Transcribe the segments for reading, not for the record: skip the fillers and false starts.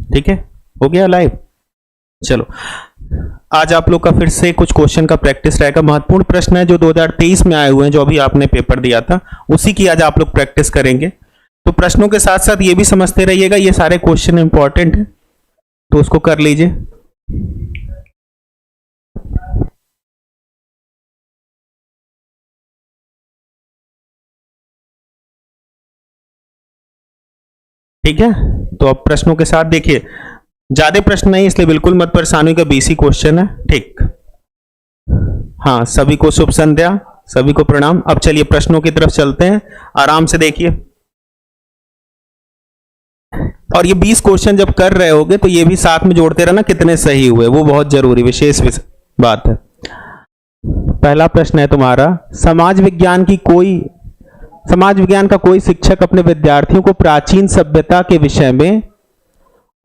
ठीक है, हो गया लाइव। चलो, आज आप लोग का फिर से कुछ क्वेश्चन का प्रैक्टिस रहेगा। महत्वपूर्ण प्रश्न है जो 2023 में आए हुए हैं, जो अभी आपने पेपर दिया था, उसी की आज आप लोग प्रैक्टिस करेंगे। तो प्रश्नों के साथ साथ ये भी समझते रहिएगा, ये सारे क्वेश्चन इंपॉर्टेंट है, तो उसको कर लीजिए। ठीक है, तो अब प्रश्नों के साथ देखिए, ज्यादा प्रश्न नहीं इसलिए बिल्कुल मत परेशानी का, बीसी क्वेश्चन है। ठीक, हाँ, सभी को शुभ संध्या, सभी को प्रणाम। अब चलिए प्रश्नों की तरफ चलते हैं, आराम से देखिए। और ये 20 क्वेश्चन जब कर रहे होगे तो ये भी साथ में जोड़ते रहना कितने सही हुए, वो बहुत जरूरी विशेष बात है। पहला प्रश्न है तुम्हारा, समाज विज्ञान का कोई शिक्षक अपने विद्यार्थियों को प्राचीन सभ्यता के विषय में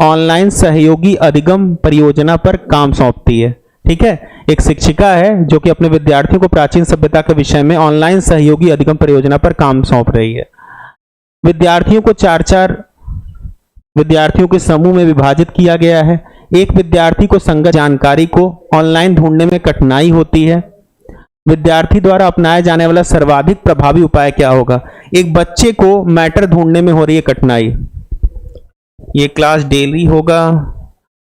ऑनलाइन सहयोगी अधिगम परियोजना पर काम सौंपती है। ठीक है, एक शिक्षिका है जो कि अपने विद्यार्थियों को प्राचीन सभ्यता के विषय में ऑनलाइन सहयोगी अधिगम परियोजना पर काम सौंप रही है। विद्यार्थियों को 4-4 विद्यार्थियों के समूह में विभाजित किया गया है। एक विद्यार्थी को संगत जानकारी को ऑनलाइन ढूंढने में कठिनाई होती है। विद्यार्थी द्वारा अपनाया जाने वाला सर्वाधिक प्रभावी उपाय क्या होगा? एक बच्चे को मैटर ढूंढने में हो रही है कठिनाई। ये क्लास डेली होगा,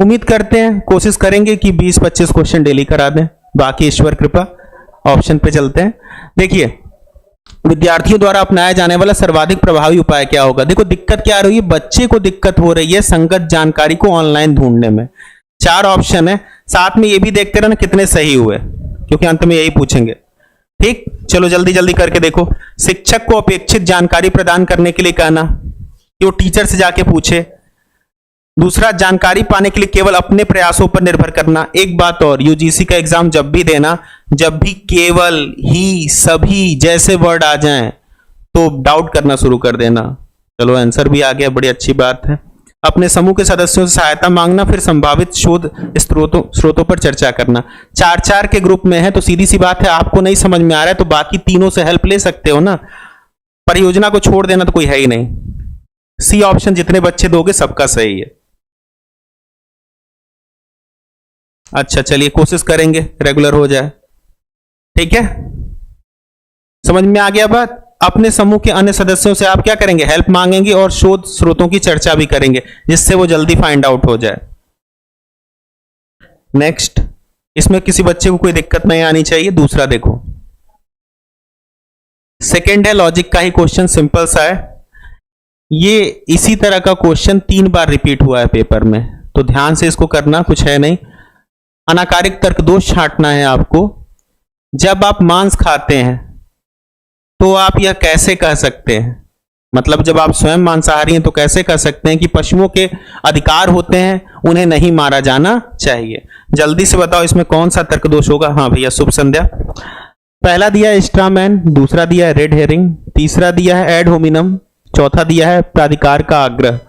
उम्मीद करते हैं, कोशिश करेंगे कि 20-25 क्वेश्चन डेली करा दें, बाकी ईश्वर कृपा। ऑप्शन पे चलते हैं। देखिए, विद्यार्थियों द्वारा अपनाया जाने वाला सर्वाधिक प्रभावी उपाय क्या होगा? देखो दिक्कत क्या आ रही है, बच्चे को दिक्कत हो रही है संगत जानकारी को ऑनलाइन ढूंढने में। 4 ऑप्शन है, साथ में ये भी देखते रहना कितने सही हुए, क्योंकि अंत में यही पूछेंगे। ठीक, चलो जल्दी जल्दी करके देखो। शिक्षक को अपेक्षित जानकारी प्रदान करने के लिए कहना कि वो टीचर से जाके पूछे। दूसरा, जानकारी पाने के लिए केवल अपने प्रयासों पर निर्भर करना। एक बात और, यूजीसी का एग्जाम जब भी देना, जब भी केवल, ही, सभी जैसे वर्ड आ जाएं तो डाउट करना शुरू कर देना। चलो आंसर भी आ गया, बड़ी अच्छी बात है। अपने समूह के सदस्यों से सहायता मांगना, फिर संभावित शोध स्रोतों पर चर्चा करना। 4-4 के ग्रुप में है तो सीधी सी बात है, आपको नहीं समझ में आ रहा है तो बाकी तीनों से हेल्प ले सकते हो ना। परियोजना को छोड़ देना तो कोई है ही नहीं। सी ऑप्शन जितने बच्चे दोगे सबका सही है। अच्छा चलिए, कोशिश करेंगे रेगुलर हो जाए। ठीक है, समझ में आ गया बात। अपने समूह के अन्य सदस्यों से आप क्या करेंगे? हेल्प मांगेंगे और शोध स्रोतों की चर्चा भी करेंगे, जिससे वो जल्दी फाइंड आउट हो जाए। नेक्स्ट, इसमें किसी बच्चे को कोई दिक्कत नहीं आनी चाहिए। दूसरा देखो, सेकंड है लॉजिक का ही क्वेश्चन, सिंपल सा है। ये इसी तरह का क्वेश्चन 3 बार रिपीट हुआ है पेपर में, तो ध्यान से इसको करना, कुछ है नहीं। अनाकारिक तर्क दोष छांटना है आपको। जब आप मांस खाते हैं तो आप यह कैसे कह सकते हैं, मतलब जब आप स्वयं मांसाहारी हैं तो कैसे कह सकते हैं कि पशुओं के अधिकार होते हैं, उन्हें नहीं मारा जाना चाहिए? जल्दी से बताओ इसमें कौन सा तर्क दोष होगा? हाँ भैया, शुभ संध्या। पहला दिया है स्ट्रामैन, दूसरा दिया है रेड हेरिंग, तीसरा दिया है एड होमिनम, चौथा दिया है प्राधिकार का आग्रह,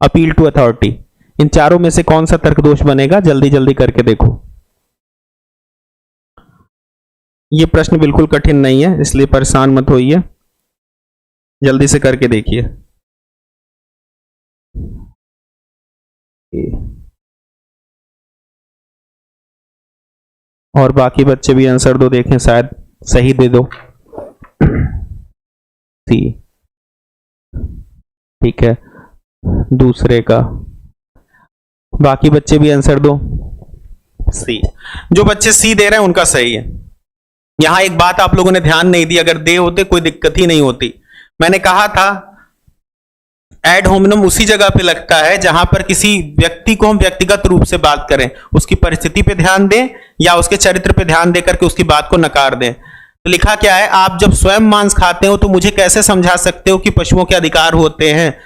अपील टू अथॉरिटी। इन चारों में से कौन सा तर्क दोष बनेगा? जल्दी जल्दी करके देखो। ये प्रश्न बिल्कुल कठिन नहीं है, इसलिए परेशान मत होइए, जल्दी से करके देखिए। और बाकी बच्चे भी आंसर दो, देखें शायद सही दे दो। सी, ठीक है, दूसरे का। बाकी बच्चे भी आंसर दो। सी, जो बच्चे सी दे रहे हैं उनका सही है। यहां एक बात आप लोगों ने ध्यान नहीं दी, अगर दे होते कोई दिक्कत ही नहीं होती। मैंने कहा था एड होमिनम उसी जगह पे लगता है जहां पर किसी व्यक्ति को हम व्यक्तिगत रूप से बात करें, उसकी परिस्थिति पे ध्यान दें या उसके चरित्र पे ध्यान देकर के उसकी बात को नकार दें। तो लिखा क्या है, आप जब स्वयं मांस खाते हो तो मुझे कैसे समझा सकते हो कि पशुओं के अधिकार होते हैं?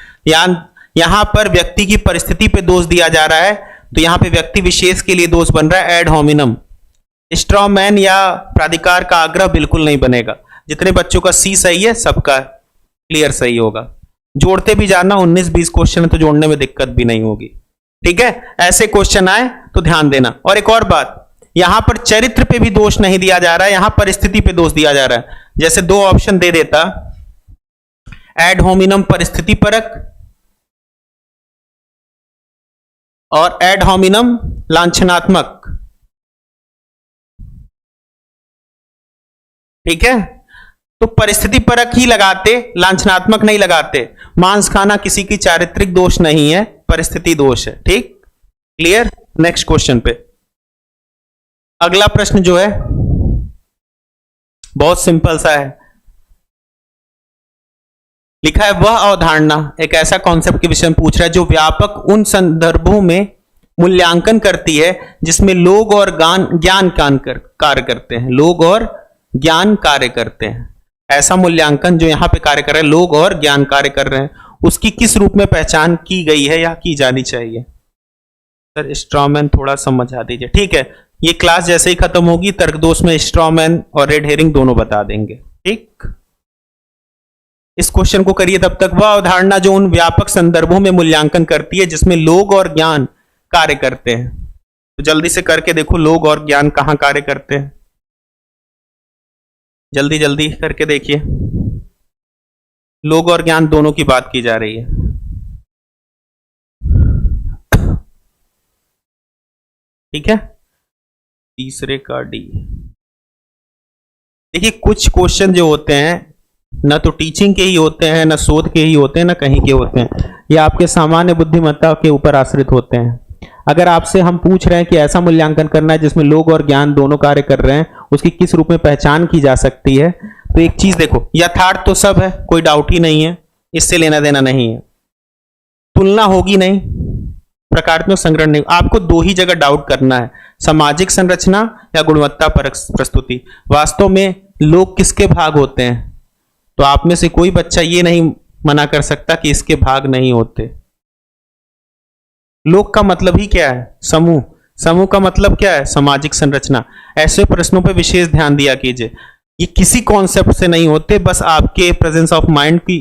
यहां पर व्यक्ति की परिस्थिति पे दोष दिया जा रहा है, तो यहां पे व्यक्ति विशेष के लिए दोष बन रहा है एड होमिनम। स्ट्रॉमैन या प्राधिकार का आग्रह बिल्कुल नहीं बनेगा। जितने बच्चों का सी सही है सबका क्लियर सही होगा। जोड़ते भी जाना, 19-20 क्वेश्चन है तो जोड़ने में दिक्कत भी नहीं होगी। ठीक है, ऐसे क्वेश्चन आए तो ध्यान देना। और एक और बात, यहां पर चरित्र पे भी दोष नहीं दिया जा रहा है, यहां परिस्थिति पे दोष दिया जा रहा है। जैसे 2 ऑप्शन दे देता, एड होमिनम परिस्थिति परक और एड होमिनम लांछनात्मक। ठीक है, तो परिस्थिति परक ही लगाते, लांछनात्मक नहीं लगाते। मांस खाना किसी की चारित्रिक दोष नहीं है, परिस्थिति दोष है। ठीक, क्लियर। नेक्स्ट क्वेश्चन पे, अगला प्रश्न जो है बहुत सिंपल सा है। लिखा है वह अवधारणा, एक ऐसा कॉन्सेप्ट के विषय में पूछ रहा है जो व्यापक उन संदर्भों में मूल्यांकन करती है जिसमें लोग और ज्ञान कार्य करते हैं। लोग और ज्ञान कार्य करते हैं। ऐसा मूल्यांकन जो यहां पे कार्य कर रहे हैं, लोग और ज्ञान कार्य कर रहे हैं, उसकी किस रूप में पहचान की गई है या की जानी चाहिए? सर स्ट्रॉमैन थोड़ा समझा दीजिए। ठीक है, ये क्लास जैसे ही खत्म होगी तर्क दोष में स्ट्रॉमैन और रेड हेरिंग दोनों बता देंगे। ठीक, इस क्वेश्चन को करिए तब तक। वह अवधारणा जो उन व्यापक संदर्भों में मूल्यांकन करती है जिसमें लोग और ज्ञान कार्य करते हैं। तो जल्दी से करके देखो, लोग और ज्ञान कहां कार्य करते हैं, जल्दी जल्दी करके देखिए। लोग और ज्ञान दोनों की बात की जा रही है। ठीक है, तीसरे का डी। देखिए कुछ क्वेश्चन जो होते हैं न तो टीचिंग के ही होते हैं, न शोध के ही होते हैं, न कहीं के होते हैं, ये आपके सामान्य बुद्धिमत्ता के ऊपर आश्रित होते हैं। अगर आपसे हम पूछ रहे हैं कि ऐसा मूल्यांकन करना है जिसमें लोग और ज्ञान दोनों कार्य कर रहे हैं, उसकी किस रूप में पहचान की जा सकती है, तो एक चीज देखो, यथार्थ तो सब है, कोई डाउट ही नहीं है, इससे लेना देना नहीं है। तुलना होगी नहीं, प्रकारात्मक संग्रहण नहीं। आपको दो ही जगह डाउट करना है, सामाजिक संरचना या गुणवत्ता परक प्रस्तुति। वास्तव में लोग किसके भाग होते हैं? तो आप में से कोई बच्चा ये नहीं मना कर सकता कि इसके भाग नहीं होते। लोग का मतलब ही क्या है? समूह। समूह का मतलब क्या है? सामाजिक संरचना। ऐसे प्रश्नों पर विशेष ध्यान दिया कीजिए। ये किसी कॉन्सेप्ट से नहीं होते, बस आपके प्रेजेंस ऑफ माइंड की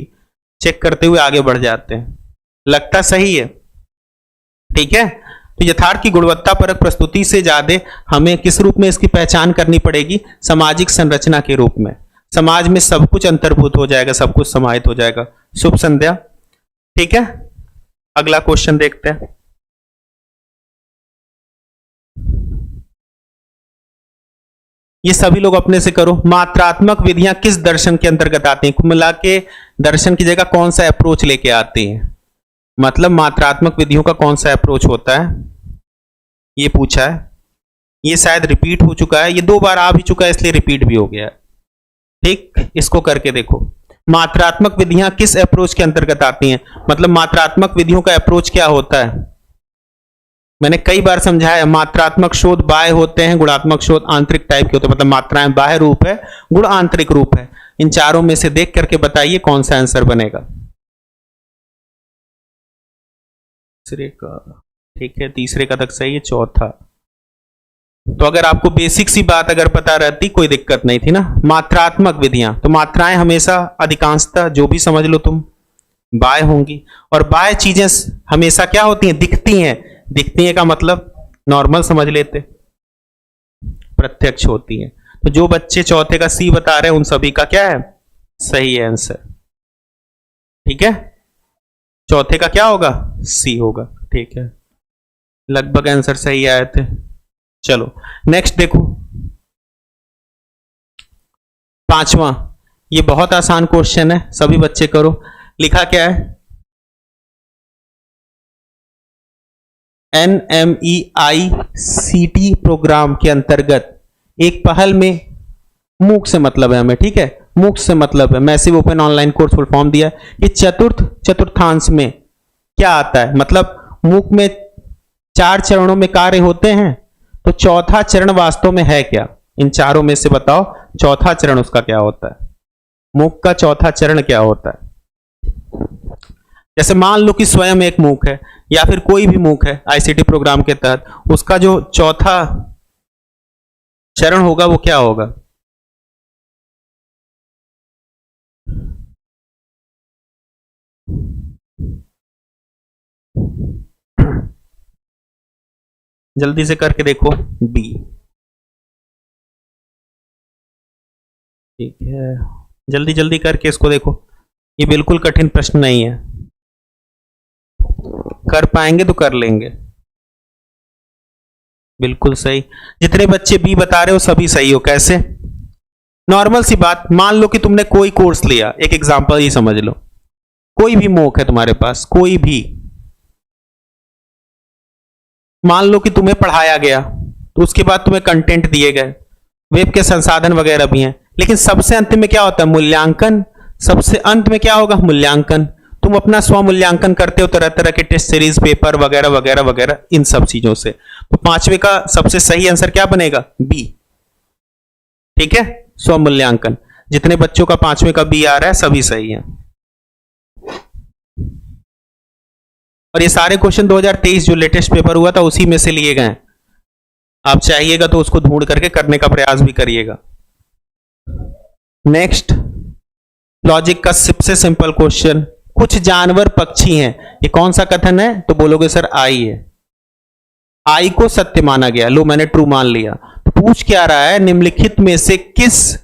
चेक करते हुए आगे बढ़ जाते हैं। लगता सही है? ठीक है, तो यथार्थ की गुणवत्ता परक प्रस्तुति से ज्यादा हमें किस रूप में इसकी पहचान करनी पड़ेगी? सामाजिक संरचना के रूप में। समाज में सब कुछ अंतर्भूत हो जाएगा, सब कुछ समाहित हो जाएगा। शुभ संध्या। ठीक है, अगला क्वेश्चन देखते हैं। ये सभी लोग अपने से करो। मात्रात्मक विधियां किस दर्शन के अंतर्गत आती हैं? कुल मिला के दर्शन की जगह कौन सा अप्रोच लेके आती हैं? मतलब मात्रात्मक विधियों का कौन सा अप्रोच होता है, ये पूछा है। ये शायद रिपीट हो चुका है, ये 2 बार आ भी चुका है इसलिए रिपीट भी हो गया है। ठीक, इसको करके देखो। मात्रात्मक विधियां किस अप्रोच के अंतर्गत आती हैं? मतलब मात्रात्मक विधियों का अप्रोच क्या होता है? मैंने कई बार समझाया, मात्रात्मक शोध बाह्य होते हैं, गुणात्मक शोध आंतरिक टाइप के होते हैं। मतलब मात्राएं बाह्य रूप है, गुण आंतरिक रूप है। इन चारों में से देख करके बताइए कौन सा आंसर बनेगा। तीसरे का, ठीक है, तीसरे का तक सही है, चौथा। तो अगर आपको बेसिक सी बात अगर पता रहती कोई दिक्कत नहीं थी ना। मात्रात्मक विधियां, तो मात्राएं हमेशा अधिकांशतः जो भी समझ लो तुम बाह्य होंगी, और बाह्य चीजें हमेशा क्या होती हैं? दिखती हैं। दिखती है का मतलब नॉर्मल समझ लेते, प्रत्यक्ष होती है। तो जो बच्चे चौथे का सी बता रहे हैं उन सभी का क्या है? सही है आंसर। ठीक है, चौथे का क्या होगा? सी होगा। ठीक है, लगभग आंसर सही आए थे। चलो नेक्स्ट देखो, 5वां। ये बहुत आसान क्वेश्चन है, सभी बच्चे करो। लिखा क्या है? NMEICT प्रोग्राम के अंतर्गत एक पहल में, मूक से मतलब है हमें, ठीक है, मूक से मतलब है massive open online course full form दिया। ये चतुर्थांश में क्या आता है? मतलब मूक में 4 चरणों में कार्य होते हैं, तो चौथा चरण वास्तव में है क्या? इन चारों में से बताओ चौथा चरण उसका क्या होता है? मूक का चौथा चरण क्या होता है? जैसे मान लो कि स्वयं एक मूक है या फिर कोई भी मूक है आईसीटी प्रोग्राम के तहत, उसका जो चौथा चरण होगा वो क्या होगा? जल्दी से करके देखो, बी। ठीक है, जल्दी जल्दी करके इसको देखो। ये बिल्कुल कठिन प्रश्न नहीं है, कर पाएंगे तो कर लेंगे। बिल्कुल सही। जितने बच्चे बी बता रहे हो सभी सही हो। कैसे? नॉर्मल सी बात, मान लो कि तुमने कोई कोर्स लिया, एक एग्जांपल ही समझ लो, कोई भी मॉक है तुम्हारे पास, कोई भी, मान लो कि तुम्हें पढ़ाया गया, तो उसके बाद तुम्हें कंटेंट दिए गए, वेब के संसाधन वगैरह भी हैं, लेकिन सबसे अंत में क्या होता है? मूल्यांकन। सबसे अंत में क्या होगा? मूल्यांकन। तुम अपना स्व मूल्यांकन करते हो तरह तरह के टेस्ट सीरीज, पेपर वगैरह वगैरह वगैरह, इन सब चीजों से। तो पांचवे का सबसे सही आंसर क्या बनेगा? बी। ठीक है, स्व मूल्यांकन। जितने बच्चों का पांचवे का बी आ रहा है सभी सही है। और ये सारे क्वेश्चन 2023 जो लेटेस्ट पेपर हुआ था उसी में से लिए गए। आप चाहिएगा तो उसको ढूंढ करके करने का प्रयास भी करिएगा। नेक्स्ट, लॉजिक का सबसे सिंपल क्वेश्चन, कुछ जानवर पक्षी हैं, ये कौन सा कथन है? तो बोलोगे सर आई है। आई को सत्य माना गया, लो मैंने ट्रू मान लिया। तो पूछ क्या रहा है? निम्नलिखित में से किस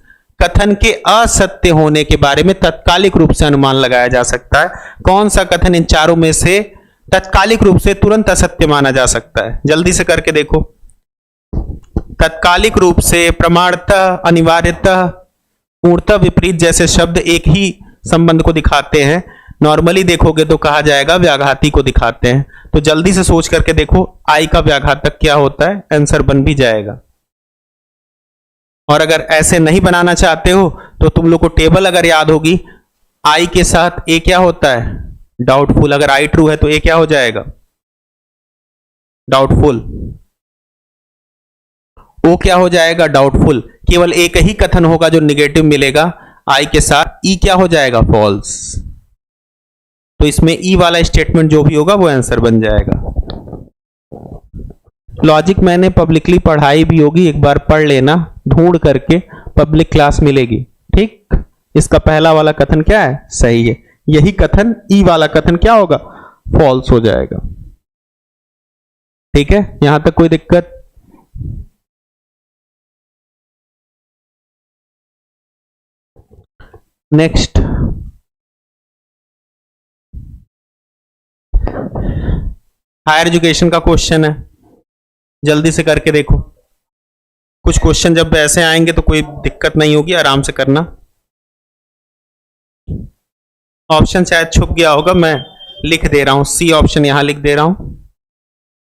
कथन के असत्य होने के बारे में तत्कालिक रूप से अनुमान लगाया जा सकता है? कौन सा कथन इन चारों में से तत्कालिक रूप से तुरंत असत्य माना जा सकता है? जल्दी से करके देखो। तत्कालिक रूप से, प्रमाणतः, अनिवार्यतः, पूर्णतः, विपरीत जैसे शब्द एक ही संबंध को दिखाते हैं। नॉर्मली देखोगे तो कहा जाएगा व्याघाती को दिखाते हैं। तो जल्दी से सोच करके देखो आई का व्याघातक क्या होता है, आंसर बन भी जाएगा। और अगर ऐसे नहीं बनाना चाहते हो तो तुम लोग को टेबल अगर याद होगी, आई के साथ ए क्या होता है? डाउटफुल। अगर आई ट्रू है तो ए क्या हो जाएगा? डाउटफुल। ओ क्या हो जाएगा? डाउटफुल। केवल एक ही कथन होगा जो निगेटिव मिलेगा आई के साथ, ई क्या हो जाएगा? फॉल्स। तो इसमें ई वाला स्टेटमेंट जो भी होगा वो आंसर बन जाएगा। लॉजिक मैंने पब्लिकली पढ़ाई भी होगी, एक बार पढ़ लेना ढूंढ करके, पब्लिक क्लास मिलेगी। ठीक, इसका पहला वाला कथन क्या है? सही है। यही कथन, ई वाला कथन क्या होगा? फॉल्स हो जाएगा। ठीक है, यहां तक कोई दिक्कत? नेक्स्ट, हायर एजुकेशन का क्वेश्चन है, जल्दी से करके देखो। कुछ क्वेश्चन जब ऐसे आएंगे तो कोई दिक्कत नहीं होगी, आराम से करना। ऑप्शन शायद छुप गया होगा, मैं लिख दे रहा हूं। सी ऑप्शन यहां लिख दे रहा हूं,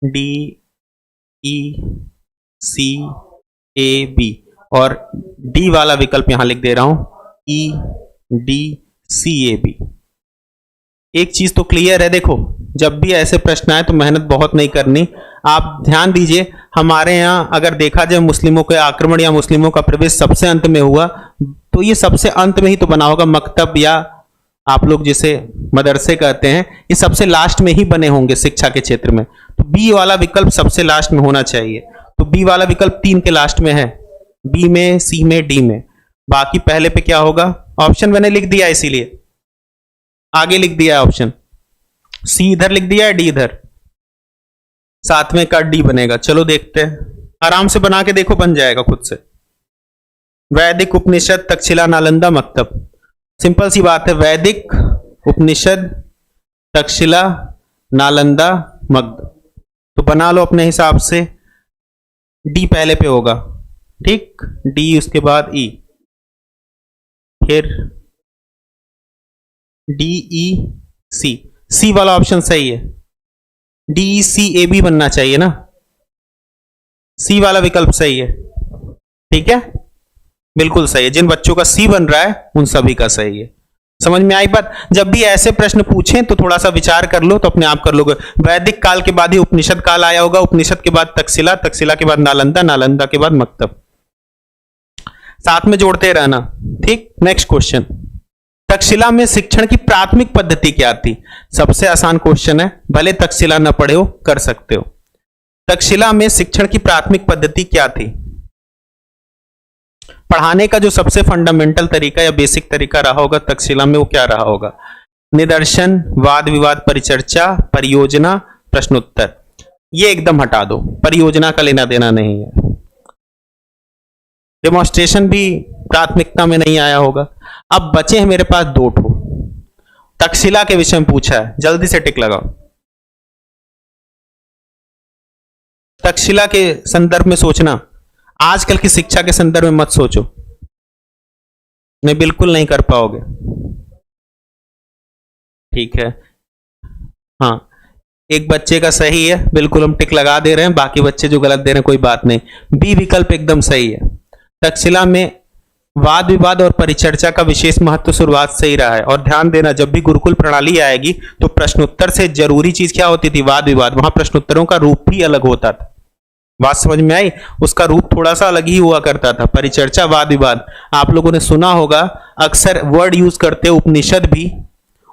D E C A B, और डी वाला विकल्प यहां लिख दे रहा हूं, E D C A B. एक चीज तो क्लियर है, देखो जब भी ऐसे प्रश्न आए तो मेहनत बहुत नहीं करनी। आप ध्यान दीजिए, हमारे यहां अगर देखा जाए मुस्लिमों के आक्रमण या मुस्लिमों का प्रवेश सबसे अंत में हुआ, तो ये सबसे अंत में ही तो बना होगा। मकतब या आप लोग जिसे मदरसे कहते हैं, ये सबसे लास्ट में ही बने होंगे शिक्षा के क्षेत्र में। तो बी वाला विकल्प सबसे लास्ट में होना चाहिए। तो बी वाला विकल्प 3 के लास्ट में है, बी में, सी में, डी में। बाकी पहले पे क्या होगा? ऑप्शन मैंने लिख दिया, इसीलिए आगे लिख दिया ऑप्शन। सी इधर लिख दिया है, डी इधर, सातवें का डी बनेगा। चलो देखते हैं, आराम से बना के देखो, बन जाएगा खुद से। वैदिक उपनिषद, तक्षशिला, नालंदा, मकतब। सिंपल सी बात है, वैदिक उपनिषद, तक्षशिला, नालंदा, मकतब। तो बना लो अपने हिसाब से। डी पहले पे होगा, ठीक, डी उसके बाद ई, फिर डी ई सी। सी वाला ऑप्शन सही है, D E C A B बनना चाहिए ना, सी वाला विकल्प सही है। ठीक है, बिल्कुल सही है। जिन बच्चों का सी बन रहा है उन सभी का सही है। समझ में आई बात? जब भी ऐसे प्रश्न पूछें तो थोड़ा सा विचार कर लो, तो अपने आप कर लोगे। वैदिक काल के बाद ही उपनिषद काल आया होगा, उपनिषद के बाद तक्षशिला, तक्षशिला के बाद नालंदा, नालंदा के बाद मकतब। साथ में जोड़ते रहना। ठीक, नेक्स्ट क्वेश्चन, तक्षशिला में शिक्षण की प्राथमिक पद्धति क्या थी? सबसे आसान क्वेश्चन है, भले तक्षशिला न पढ़े हो, कर सकते हो। तक्षशिला में शिक्षण की प्राथमिक पद्धति क्या थी? पढ़ाने का जो सबसे फंडामेंटल तरीका या बेसिक तरीका रहा होगा तक्षशिला में, वो क्या रहा होगा? निदर्शन, वाद विवाद परिचर्चा, परियोजना, प्रश्नोत्तर। ये एकदम हटा दो, परियोजना का लेना देना नहीं है। डेमोन्स्ट्रेशन भी प्राथमिकता में नहीं आया होगा। अब बचे हैं मेरे पास 2 ठो। तक्षशिला के विषय में पूछा है, जल्दी से टिक लगाओ। तक्षशिला के संदर्भ में सोचना, आजकल की शिक्षा के संदर्भ में मत सोचो, नहीं बिल्कुल नहीं कर पाओगे। ठीक है, हाँ एक बच्चे का सही है, बिल्कुल हम टिक लगा दे रहे हैं, बाकी बच्चे जो गलत दे रहे हैं कोई बात नहीं। बी विकल्प एकदम सही है। तक्षशिला में वाद विवाद और परिचर्चा का विशेष महत्व शुरुआत से ही रहा है। और ध्यान देना, जब भी गुरुकुल प्रणाली आएगी तो प्रश्नोत्तर से जरूरी चीज क्या होती थी? वाद विवाद। वहां प्रश्नोत्तरों का रूप भी अलग होता था। बात समझ में आई? उसका रूप थोड़ा सा अलग ही हुआ करता था। परिचर्चा, वाद विवाद, आप लोगों ने सुना होगा अक्सर वर्ड यूज करते उपनिषद भी।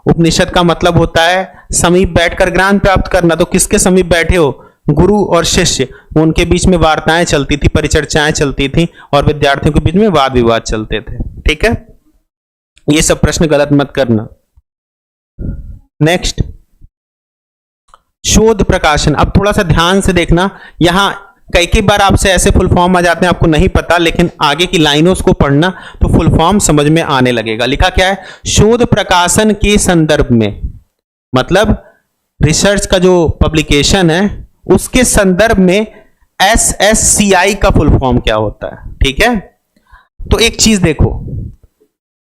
उपनिषद का मतलब होता है समीप बैठकर ज्ञान प्राप्त करना। तो किसके समीप बैठे हो? गुरु और शिष्य, उनके बीच में वार्ताएं चलती थी, परिचर्चाएं चलती थी और विद्यार्थियों के बीच में वाद विवाद चलते थे। ठीक है, ये सब प्रश्न गलत मत करना। नेक्स्ट, शोध प्रकाशन। अब थोड़ा सा ध्यान से देखना, यहां कई बार आपसे ऐसे फुल फॉर्म आ जाते हैं आपको नहीं पता, लेकिन आगे की लाइनों को पढ़ना तो फुल फॉर्म समझ में आने लगेगा। लिखा क्या है? शोध प्रकाशन के संदर्भ में, मतलब रिसर्च का जो पब्लिकेशन है उसके संदर्भ में SSCI का फुल फॉर्म क्या होता है। ठीक है, तो एक चीज देखो,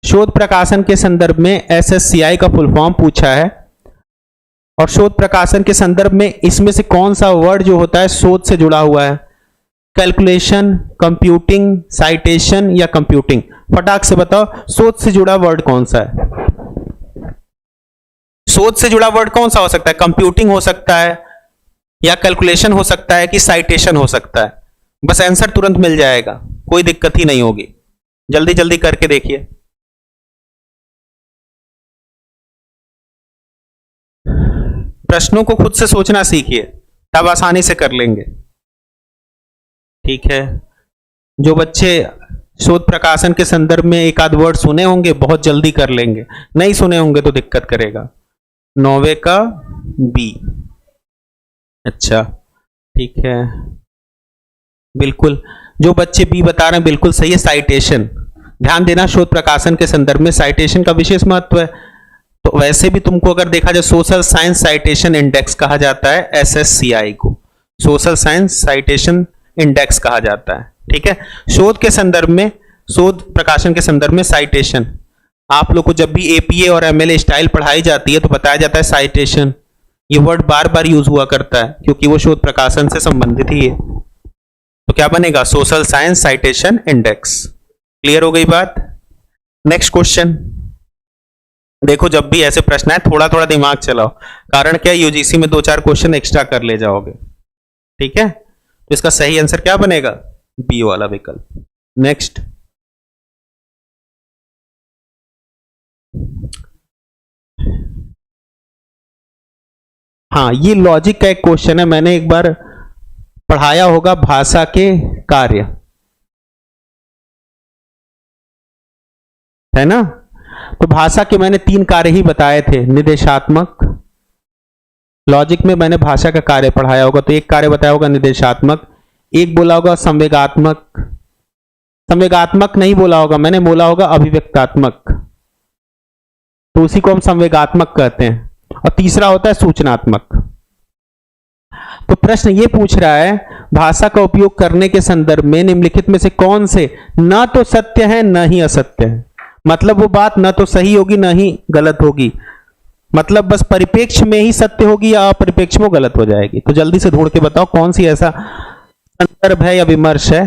शोध प्रकाशन के संदर्भ में SSCI का फुल फॉर्म पूछा है, और शोध प्रकाशन के संदर्भ में इसमें से कौन सा वर्ड जो होता है शोध से जुड़ा हुआ है? कैलकुलेशन, कंप्यूटिंग, साइटेशन या कंप्यूटिंग? फटाक से बताओ, शोध से जुड़ा वर्ड कौन सा है? शोध से जुड़ा वर्ड कौन सा हो सकता है? कंप्यूटिंग हो सकता है, या कैलकुलेशन हो सकता है, कि साइटेशन हो सकता है। बस आंसर तुरंत मिल जाएगा, कोई दिक्कत ही नहीं होगी। जल्दी जल्दी करके देखिए। प्रश्नों को खुद से सोचना सीखिए, तब आसानी से कर लेंगे। ठीक है, जो बच्चे शोध प्रकाशन के संदर्भ में एक आध वर्ड सुने होंगे बहुत जल्दी कर लेंगे, नहीं सुने होंगे तो दिक्कत करेगा। 9वें का बी। अच्छा ठीक है, बिल्कुल जो बच्चे बी बता रहे हैं बिल्कुल सही है। साइटेशन, ध्यान देना, शोध प्रकाशन के संदर्भ में साइटेशन का विशेष महत्व है। तो वैसे भी तुमको अगर देखा जाए, सोशल साइंस साइटेशन इंडेक्स कहा जाता है SSCI को, सोशल साइंस साइटेशन इंडेक्स कहा जाता है। ठीक है, शोध के संदर्भ में, शोध प्रकाशन के संदर्भ में साइटेशन। आप लोग को जब भी APA और MLA स्टाइल पढ़ाई जाती है तो बताया जाता है साइटेशन। ये वर्ड बार बार यूज हुआ करता है क्योंकि वो शोध प्रकाशन से संबंधित ही है। तो क्या बनेगा? Social science citation index. Clear हो गई बात? नेक्स्ट क्वेश्चन देखो, जब भी ऐसे प्रश्न आए थोड़ा थोड़ा दिमाग चलाओ, कारण क्या, UGC में 2-4 क्वेश्चन एक्स्ट्रा कर ले जाओगे। ठीक है, तो इसका सही आंसर क्या बनेगा? बी वाला विकल्प। नेक्स्ट, हाँ ये लॉजिक का एक क्वेश्चन है, मैंने एक बार पढ़ाया होगा, भाषा के कार्य, है ना? तो भाषा के मैंने 3 कार्य ही बताए थे, निर्देशात्मक। लॉजिक में मैंने भाषा का कार्य पढ़ाया होगा, तो एक कार्य बताया होगा निर्देशात्मक, एक बोला होगा संवेगात्मक, संवेगात्मक नहीं बोला होगा मैंने, बोला होगा अभिव्यक्तात्मक, तो उसी को हम संवेगात्मक कहते हैं। और तीसरा होता है सूचनात्मक। तो प्रश्न ये पूछ रहा है, भाषा का उपयोग करने के संदर्भ में निम्नलिखित में से कौन से न तो सत्य है न ही असत्य है? मतलब वो बात न तो सही होगी न ही गलत होगी, मतलब बस परिप्रेक्ष्य में ही सत्य होगी या अपरिप्रेक्ष्य में गलत हो जाएगी। तो जल्दी से ढूंढ के बताओ कौन सी ऐसा संदर्भ है या विमर्श है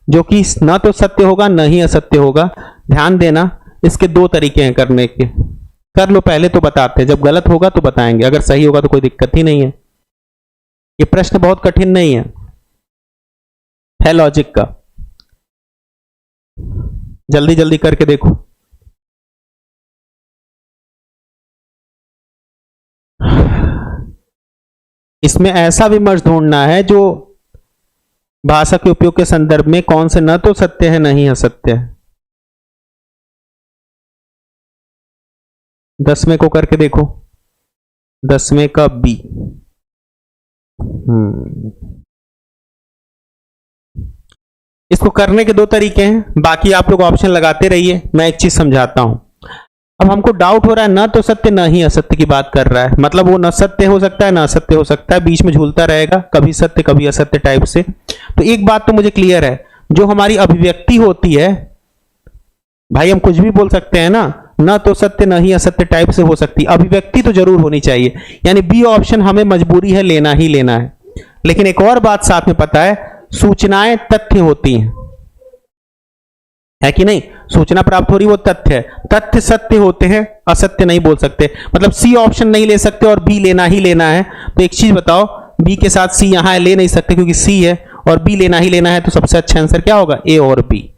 जो कि न तो सत्य होगा न ही असत्य होगा। ध्यान देना, इसके 2 तरीके हैं करने के, कर लो पहले तो बताते हैं, जब गलत होगा तो बताएंगे, अगर सही होगा तो कोई दिक्कत ही नहीं है। ये प्रश्न बहुत कठिन नहीं है लॉजिक का, जल्दी जल्दी करके देखो। इसमें ऐसा विमर्श ढूंढना है जो भाषा के उपयोग के संदर्भ में कौन से न तो सत्य है न ही असत्य है। 10वें को करके देखो, 10वें का बी। इसको करने के 2 तरीके हैं, बाकी आप लोग ऑप्शन लगाते रहिए, मैं एक चीज समझाता हूं। अब हमको डाउट हो रहा है न तो सत्य न ही असत्य की बात कर रहा है, मतलब वो न सत्य हो सकता है न असत्य हो सकता है, बीच में झूलता रहेगा, कभी सत्य कभी असत्य टाइप से। तो एक बात तो मुझे क्लियर है, जो हमारी अभिव्यक्ति होती है भाई, हम कुछ भी बोल सकते हैं ना तो सत्य न ही असत्य टाइप से हो सकती, अभिव्यक्ति तो जरूर होनी चाहिए, यानी बी ऑप्शन हमें मजबूरी है लेना ही लेना है। लेकिन एक और बात साथ में पता है, सूचनाएं तथ्य होती हैं, है कि नहीं? सूचना प्राप्त हो रही वो तथ्य है, तथ्य सत्य होते हैं, असत्य नहीं बोल सकते। मतलब सी ऑप्शन नहीं ले सकते और बी लेना ही लेना है। तो एक चीज बताओ, बी के साथ सी यहां ले नहीं सकते क्योंकि सी है, और बी लेना ही लेना है, तो सबसे अच्छा आंसर क्या होगा? ए और बी।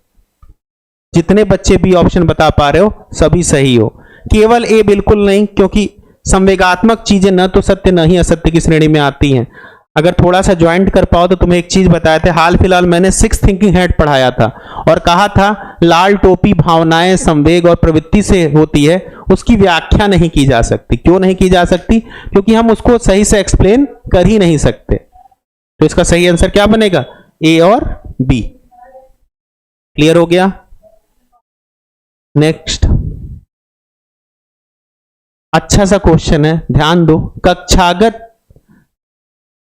जितने बच्चे बी ऑप्शन बता पा रहे हो सभी सही हो, केवल ए बिल्कुल नहीं, क्योंकि संवेगात्मक चीजें न तो सत्य न ही असत्य की श्रेणी में आती हैं। अगर थोड़ा सा ज्वाइंट कर पाओ तो तुम्हें एक चीज बताया था, हाल फिलहाल मैंने 6th थिंकिंग हेड पढ़ाया था और कहा था लाल टोपी भावनाएं संवेग और प्रवृत्ति से होती है, उसकी व्याख्या नहीं की जा सकती। क्यों नहीं की जा सकती? क्योंकि हम उसको सही से एक्सप्लेन कर ही नहीं सकते। तो इसका सही आंसर क्या बनेगा? ए और बी। क्लियर हो गया? नेक्स्ट, अच्छा सा क्वेश्चन है, ध्यान दो।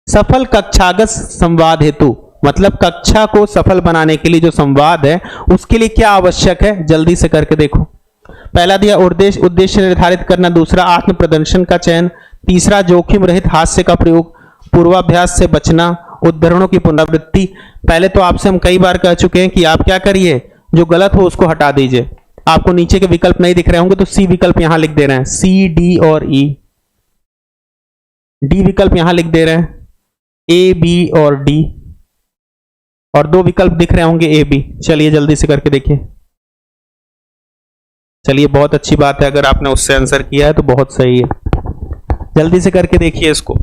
सफल कक्षागत संवाद हेतु, मतलब कक्षा को सफल बनाने के लिए जो संवाद है उसके लिए क्या आवश्यक है, जल्दी से करके देखो। पहला दिया उद्देश्य निर्धारित करना, दूसरा आत्म प्रदर्शन का चयन, तीसरा जोखिम रहित हास्य का प्रयोग, पूर्वाभ्यास से बचना, उद्धरणों की पुनरावृत्ति। पहले तो आपसे हम कई बार कह चुके हैं कि आप क्या करिए, जो गलत हो उसको हटा दीजिए। आपको नीचे के विकल्प नहीं दिख रहे होंगे तो सी विकल्प यहां लिख दे रहे हैं, सी डी और ई। डी विकल्प यहां लिख दे रहे हैं, ए बी और डी, और दो विकल्प दिख रहे होंगे ए बी। चलिए जल्दी से करके देखिए। चलिए बहुत अच्छी बात है, अगर आपने उससे आंसर किया है तो बहुत सही है। जल्दी से करके देखिए इसको,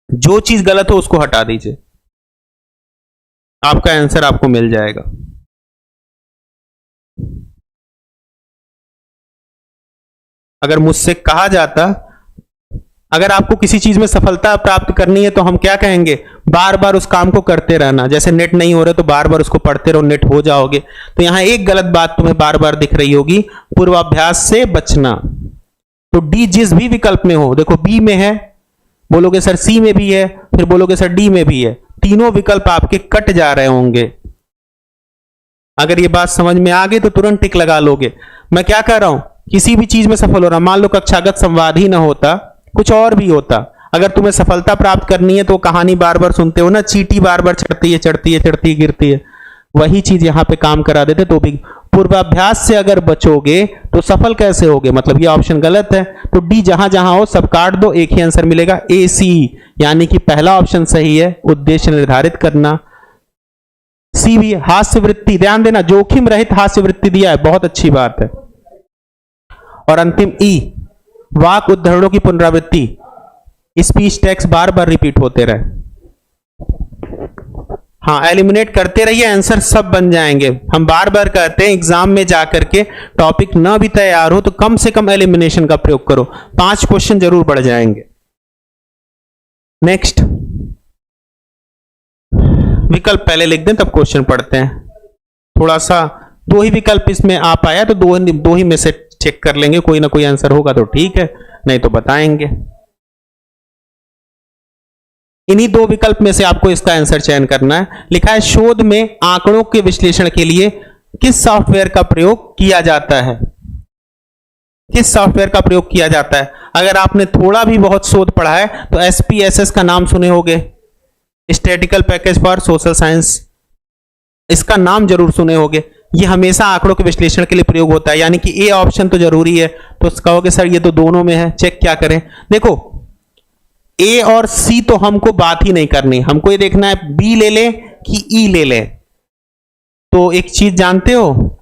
जो चीज गलत हो उसको हटा दीजिए, आपका आंसर आपको मिल जाएगा। अगर मुझसे कहा जाता, अगर आपको किसी चीज में सफलता प्राप्त करनी है तो हम क्या कहेंगे, बार बार उस काम को करते रहना। जैसे नेट नहीं हो रहा तो बार बार उसको पढ़ते रहो, नेट हो जाओगे। तो यहां एक गलत बात तुम्हें बार बार दिख रही होगी, पूर्वाभ्यास से बचना। तो डी जिस भी विकल्प में हो, देखो बी में है, बोलोगे सर सी में भी है, फिर बोलोगे सर डी में भी है, तीनों विकल्प आपके कट जा रहे होंगे। अगर ये बात समझ में आ गई तो तुरंत टिक लगा लोगे। मैं क्या कह रहा हूं, किसी भी चीज में सफल हो रहा, मान लो कक्षागत संवाद ही ना होता, कुछ और भी होता, अगर तुम्हें सफलता प्राप्त करनी है तो कहानी बार बार सुनते हो ना, चींटी बार बार चढ़ती है चढ़ती है चढ़ती है गिरती है, वही चीज यहां पे काम करा देते। तो भी पूर्वाभ्यास से अगर बचोगे तो सफल कैसे होगे, मतलब ये ऑप्शन गलत है। तो डी जहां जहां हो सब काट दो, एक ही आंसर मिलेगा, ए सी, यानी कि पहला ऑप्शन सही है, उद्देश्य निर्धारित करना। सी भी हास्य वृत्ति, ध्यान देना जोखिम रहित हास्य वृत्ति दिया है, बहुत अच्छी बात है। और अंतिम ई, वाक उद्धरणों की पुनरावृत्ति, स्पीच टेक्स्ट बार बार रिपीट होते रहे। हाँ, एलिमिनेट करते रहिए, आंसर सब बन जाएंगे। हम बार बार कहते हैं एग्जाम में जाकर के टॉपिक ना भी तैयार हो तो कम से कम एलिमिनेशन का प्रयोग करो, 5 क्वेश्चन जरूर बढ़ जाएंगे। नेक्स्ट, विकल्प पहले लिख दें तब क्वेश्चन पढ़ते हैं। थोड़ा सा दो ही विकल्प इसमें आ पाया तो दो ही में से चेक कर लेंगे, कोई ना कोई आंसर होगा तो ठीक है, नहीं तो बताएंगे। इन्हीं दो विकल्प में से आपको इसका आंसर चयन करना है। लिखा है शोध में आंकड़ों के विश्लेषण के लिए किस सॉफ्टवेयर का प्रयोग किया जाता है, किस सॉफ्टवेयर का प्रयोग किया जाता है। अगर आपने थोड़ा भी बहुत शोध पढ़ा है तो SPSS का नाम सुने होंगे, statistical package for social science, इसका नाम जरूर सुने होंगे। ये हमेशा आंकड़ों के विश्लेषण के लिए प्रयोग होता है, यानी कि ए ऑप्शन तो जरूरी है। तो कहोगे सर ये तो दोनों में है, चेक क्या करें। देखो ए और सी तो हमको बात ही नहीं करनी, हमको ये देखना है बी ले ले कि ई ले ले। तो एक चीज जानते हो,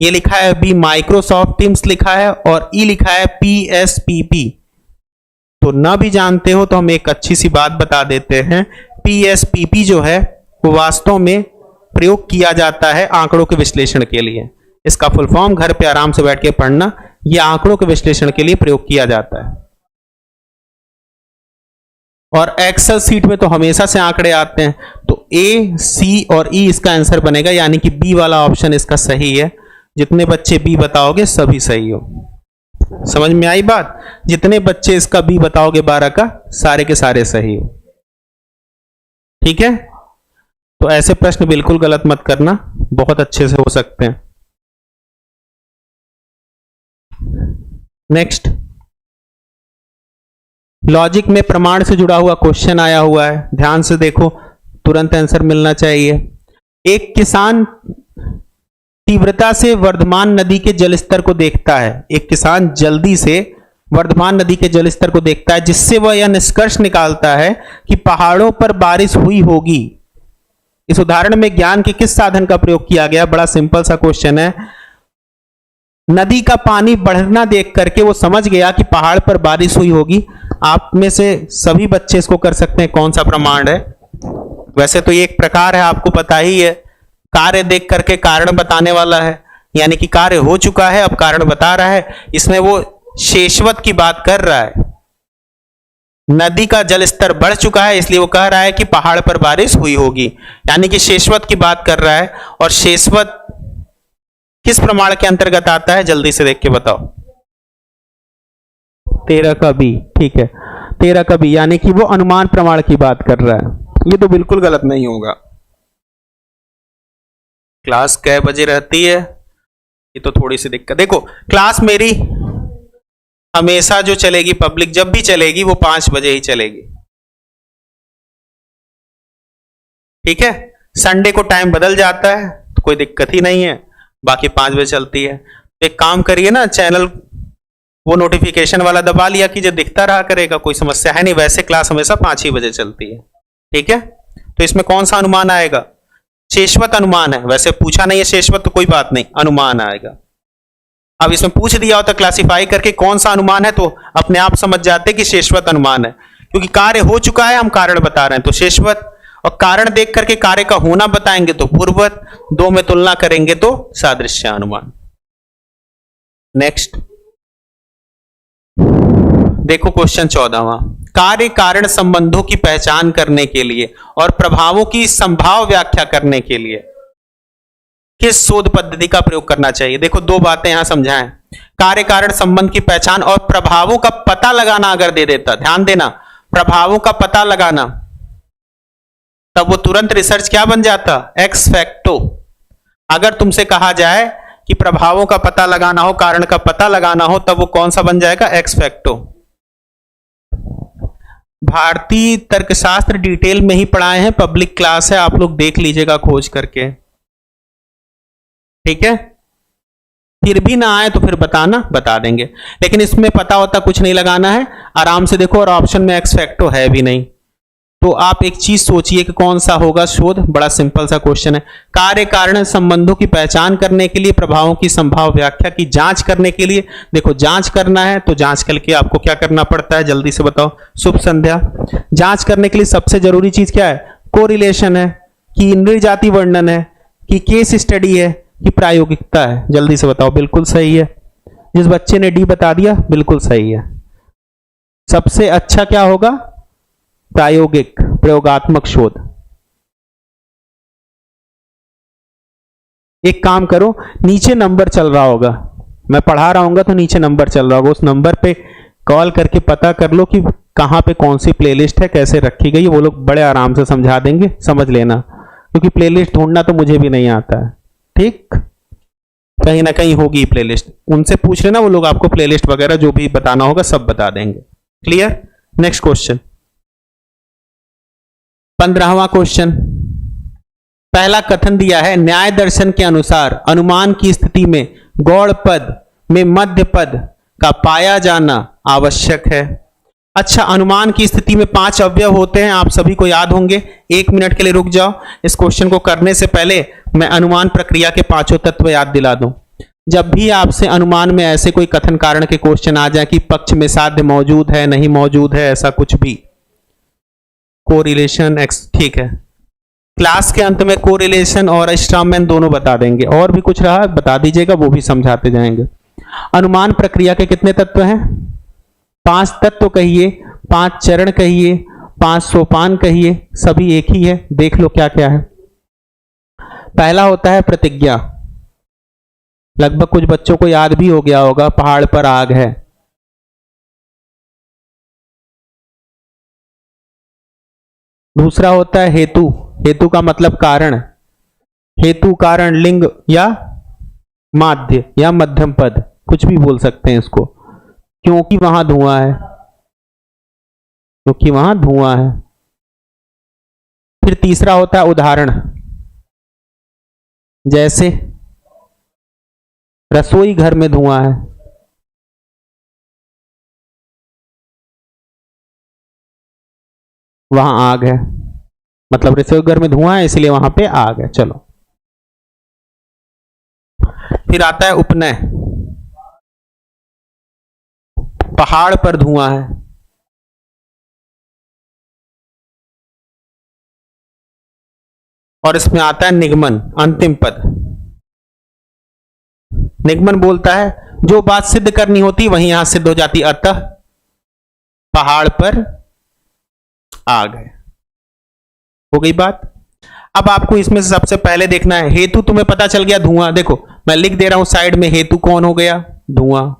ये लिखा है बी माइक्रोसॉफ्ट टीम्स लिखा है और ई लिखा है PSPP। तो ना भी जानते हो तो हम एक अच्छी सी बात बता देते हैं, PSPP जो है वो वास्तव में प्रयोग किया जाता है आंकड़ों के विश्लेषण के लिए। इसका फुल फॉर्म घर पे आराम से बैठ के पढ़ना, यह आंकड़ों के विश्लेषण के लिए प्रयोग किया जाता है। और एक्सेल सीट में तो हमेशा से आंकड़े आते हैं। तो ए, सी और ई इसका आंसर बनेगा, यानी कि बी वाला ऑप्शन इसका सही है। जितने बच्चे बी बताओगे सभी सही हो। समझ में आई बात? जितने बच्चे इसका बी बताओगे 12 का, सारे के सारे सही हो। ठीक है, तो ऐसे प्रश्न बिल्कुल गलत मत करना, बहुत अच्छे से हो सकते हैं। नेक्स्ट, लॉजिक में प्रमाण से जुड़ा हुआ क्वेश्चन आया हुआ है, ध्यान से देखो, तुरंत आंसर मिलना चाहिए। एक किसान तीव्रता से वर्धमान नदी के जलस्तर को देखता है। एक किसान जल्दी से वर्धमान नदी के जलस्तर को देखता है, जिससे वह यह निष्कर्ष निकालता है कि पहाड़ों पर बारिश हुई होगी। इस उदाहरण में ज्ञान के किस साधन का प्रयोग किया गया? बड़ा सिंपल सा क्वेश्चन है। नदी का पानी बढ़ना देख करके वो समझ गया कि पहाड़ पर बारिश हुई होगी। आप में से सभी बच्चे इसको कर सकते हैं। कौन सा प्रमाण है? वैसे तो ये एक प्रकार है, आपको पता ही है, कार्य देख करके कारण बताने वाला है, यानी कि कार्य हो चुका है अब कारण बता रहा है। इसमें वो शेषवत की बात कर रहा है, नदी का जलस्तर बढ़ चुका है इसलिए वो कह रहा है कि पहाड़ पर बारिश हुई होगी, यानी कि शेषवत की बात कर रहा है। और शेषवत किस प्रमाण के अंतर्गत आता है? जल्दी से देख के बताओ। 13 का बी, ठीक है, 13 का बी, यानी कि वो अनुमान प्रमाण की बात कर रहा है। ये तो बिल्कुल गलत नहीं होगा। क्लास कै बजे रहती है? ये तो थोड़ी सी दिक्कत। देखो, क्लास मेरी हमेशा जो चलेगी, पब्लिक जब भी चलेगी वो 5 बजे ही चलेगी। ठीक है, संडे को टाइम बदल जाता है तो कोई दिक्कत ही नहीं है, बाकी 5 बजे चलती है। तो एक काम करिए ना, चैनल वो नोटिफिकेशन वाला दबा लिया कि जो दिखता रहा करेगा, कोई समस्या है नहीं। वैसे क्लास हमेशा 5 ही बजे चलती है। ठीक है, तो इसमें कौन सा अनुमान आएगा? शेषवत अनुमान है। वैसे पूछा नहीं है शेषवत तो कोई बात नहीं, अनुमान आएगा। अब इसमें पूछ दिया होता क्लासिफाई करके कौन सा अनुमान है, तो अपने आप समझ जाते कि शेषवत अनुमान है, क्योंकि कार्य हो चुका है, हम कारण बता रहे हैं तो शेषवत, और कारण देख करके कार्य का होना बताएंगे तो पूर्ववत, दो में तुलना करेंगे तो सादृश्य अनुमान। नेक्स्ट देखो क्वेश्चन 14वां, कार्य कारण संबंधों की पहचान करने के लिए और प्रभावों की संभाव व्याख्या करने के लिए किस शोध पद्धति का प्रयोग करना चाहिए? देखो, दो बातें यहां समझाएं। कार्य कारण संबंध की पहचान और प्रभावों का पता लगाना अगर दे देता, ध्यान देना, प्रभावों का पता लगाना, तब वो तुरंत रिसर्च क्या बन जाता? X facto. अगर तुमसे कहा जाए कि प्रभावों का पता लगाना हो, कारण का पता लगाना हो, तब वो कौन सा बन जाएगा? X facto. भारतीय तर्कशास्त्र डिटेल में ही पढ़ाए हैं, पब्लिक क्लास है, आप लोग देख लीजिएगा खोज करके। ठीक है, फिर भी ना आए तो फिर बताना, बता देंगे, लेकिन इसमें पता होता कुछ नहीं लगाना है, आराम से देखो। और ऑप्शन में एक्स फैक्टो है भी नहीं, तो आप एक चीज सोचिए कि कौन सा होगा शोध। बड़ा सिंपल सा क्वेश्चन है। कार्य कारण संबंधों की पहचान करने के लिए, प्रभावों की संभाव व्याख्या की जांच करने के लिए, देखो जांच करना है तो जांच करके आपको क्या करना पड़ता है? जल्दी से बताओ। शुभ संध्या। जांच करने के लिए सबसे जरूरी चीज क्या है? कोरिलेशन है, कि निर्जाति वर्णन है, कि केस स्टडी है, कि प्रायोगिकता है? जल्दी से बताओ। बिल्कुल सही है, जिस बच्चे ने डी बता दिया बिल्कुल सही है। सबसे अच्छा क्या होगा? प्रायोगिक, प्रयोगात्मक शोध। एक काम करो, नीचे नंबर चल रहा होगा, मैं पढ़ा रहा हूंगा तो नीचे नंबर चल रहा होगा, उस नंबर पे कॉल करके पता कर लो कि कहां पे कौन सी प्लेलिस्ट है, कैसे रखी गई। वो लोग बड़े आराम से समझा देंगे, समझ लेना, क्योंकि प्लेलिस्ट ढूंढना तो मुझे भी नहीं आता है। ठीक, कहीं ना कहीं होगी प्लेलिस्ट, उनसे पूछ लेना, वो लोग आपको प्लेलिस्ट वगैरह जो भी बताना होगा सब बता देंगे। क्लियर? नेक्स्ट क्वेश्चन, 15वां क्वेश्चन। पहला कथन दिया है, न्याय दर्शन के अनुसार अनुमान की स्थिति में गौड़ पद में मध्य पद का पाया जाना आवश्यक है। अच्छा, अनुमान की स्थिति में 5 अवयव होते हैं, आप सभी को याद होंगे। 1 मिनट के लिए रुक जाओ, इस क्वेश्चन को करने से पहले मैं अनुमान प्रक्रिया के 5 तत्व याद दिला दूं। जब भी आपसे अनुमान में ऐसे कोई कथन कारण के क्वेश्चन आ जाए कि पक्ष में साध्य मौजूद है, नहीं मौजूद है, ऐसा कुछ भी, कोरिलेशन एक्स, ठीक है, क्लास के अंत में कोरिलेशन और स्ट्रॉमैन दोनों बता देंगे, और भी कुछ रहा बता दीजिएगा, वो भी समझाते जाएंगे। अनुमान प्रक्रिया के कितने तत्व हैं? 5 तत्व कहिए, 5 चरण कहिए, 5 सोपान कहिए, सभी एक ही है, देख लो क्या क्या है। पहला होता है प्रतिज्ञा। लगभग कुछ बच्चों को याद भी हो गया होगा, पहाड़ पर आग है। दूसरा होता है हेतु। हेतु का मतलब कारण। हेतु, कारण, लिंग या माध्य या मध्यम पद, कुछ भी बोल सकते हैं इसको। क्योंकि वहां धुआं है, क्योंकि वहां धुआं है। फिर तीसरा होता है उदाहरण, जैसे रसोई घर में धुआं है। वहां आग है, मतलब रसोई घर में धुआं है इसलिए वहां पे आग है। चलो, फिर आता है उपनय। पहाड़ पर धुआं है। और इसमें आता है निगमन, अंतिम पद। निगमन बोलता है जो बात सिद्ध करनी होती वही यहां सिद्ध हो जाती, अतः पहाड़ पर आग है। हो गई बात। अब आपको इसमें से सबसे पहले देखना है हेतु। तुम्हें पता चल गया धुआं, देखो मैं लिख दे रहा हूं साइड में, हेतु कौन हो गया? धुआं।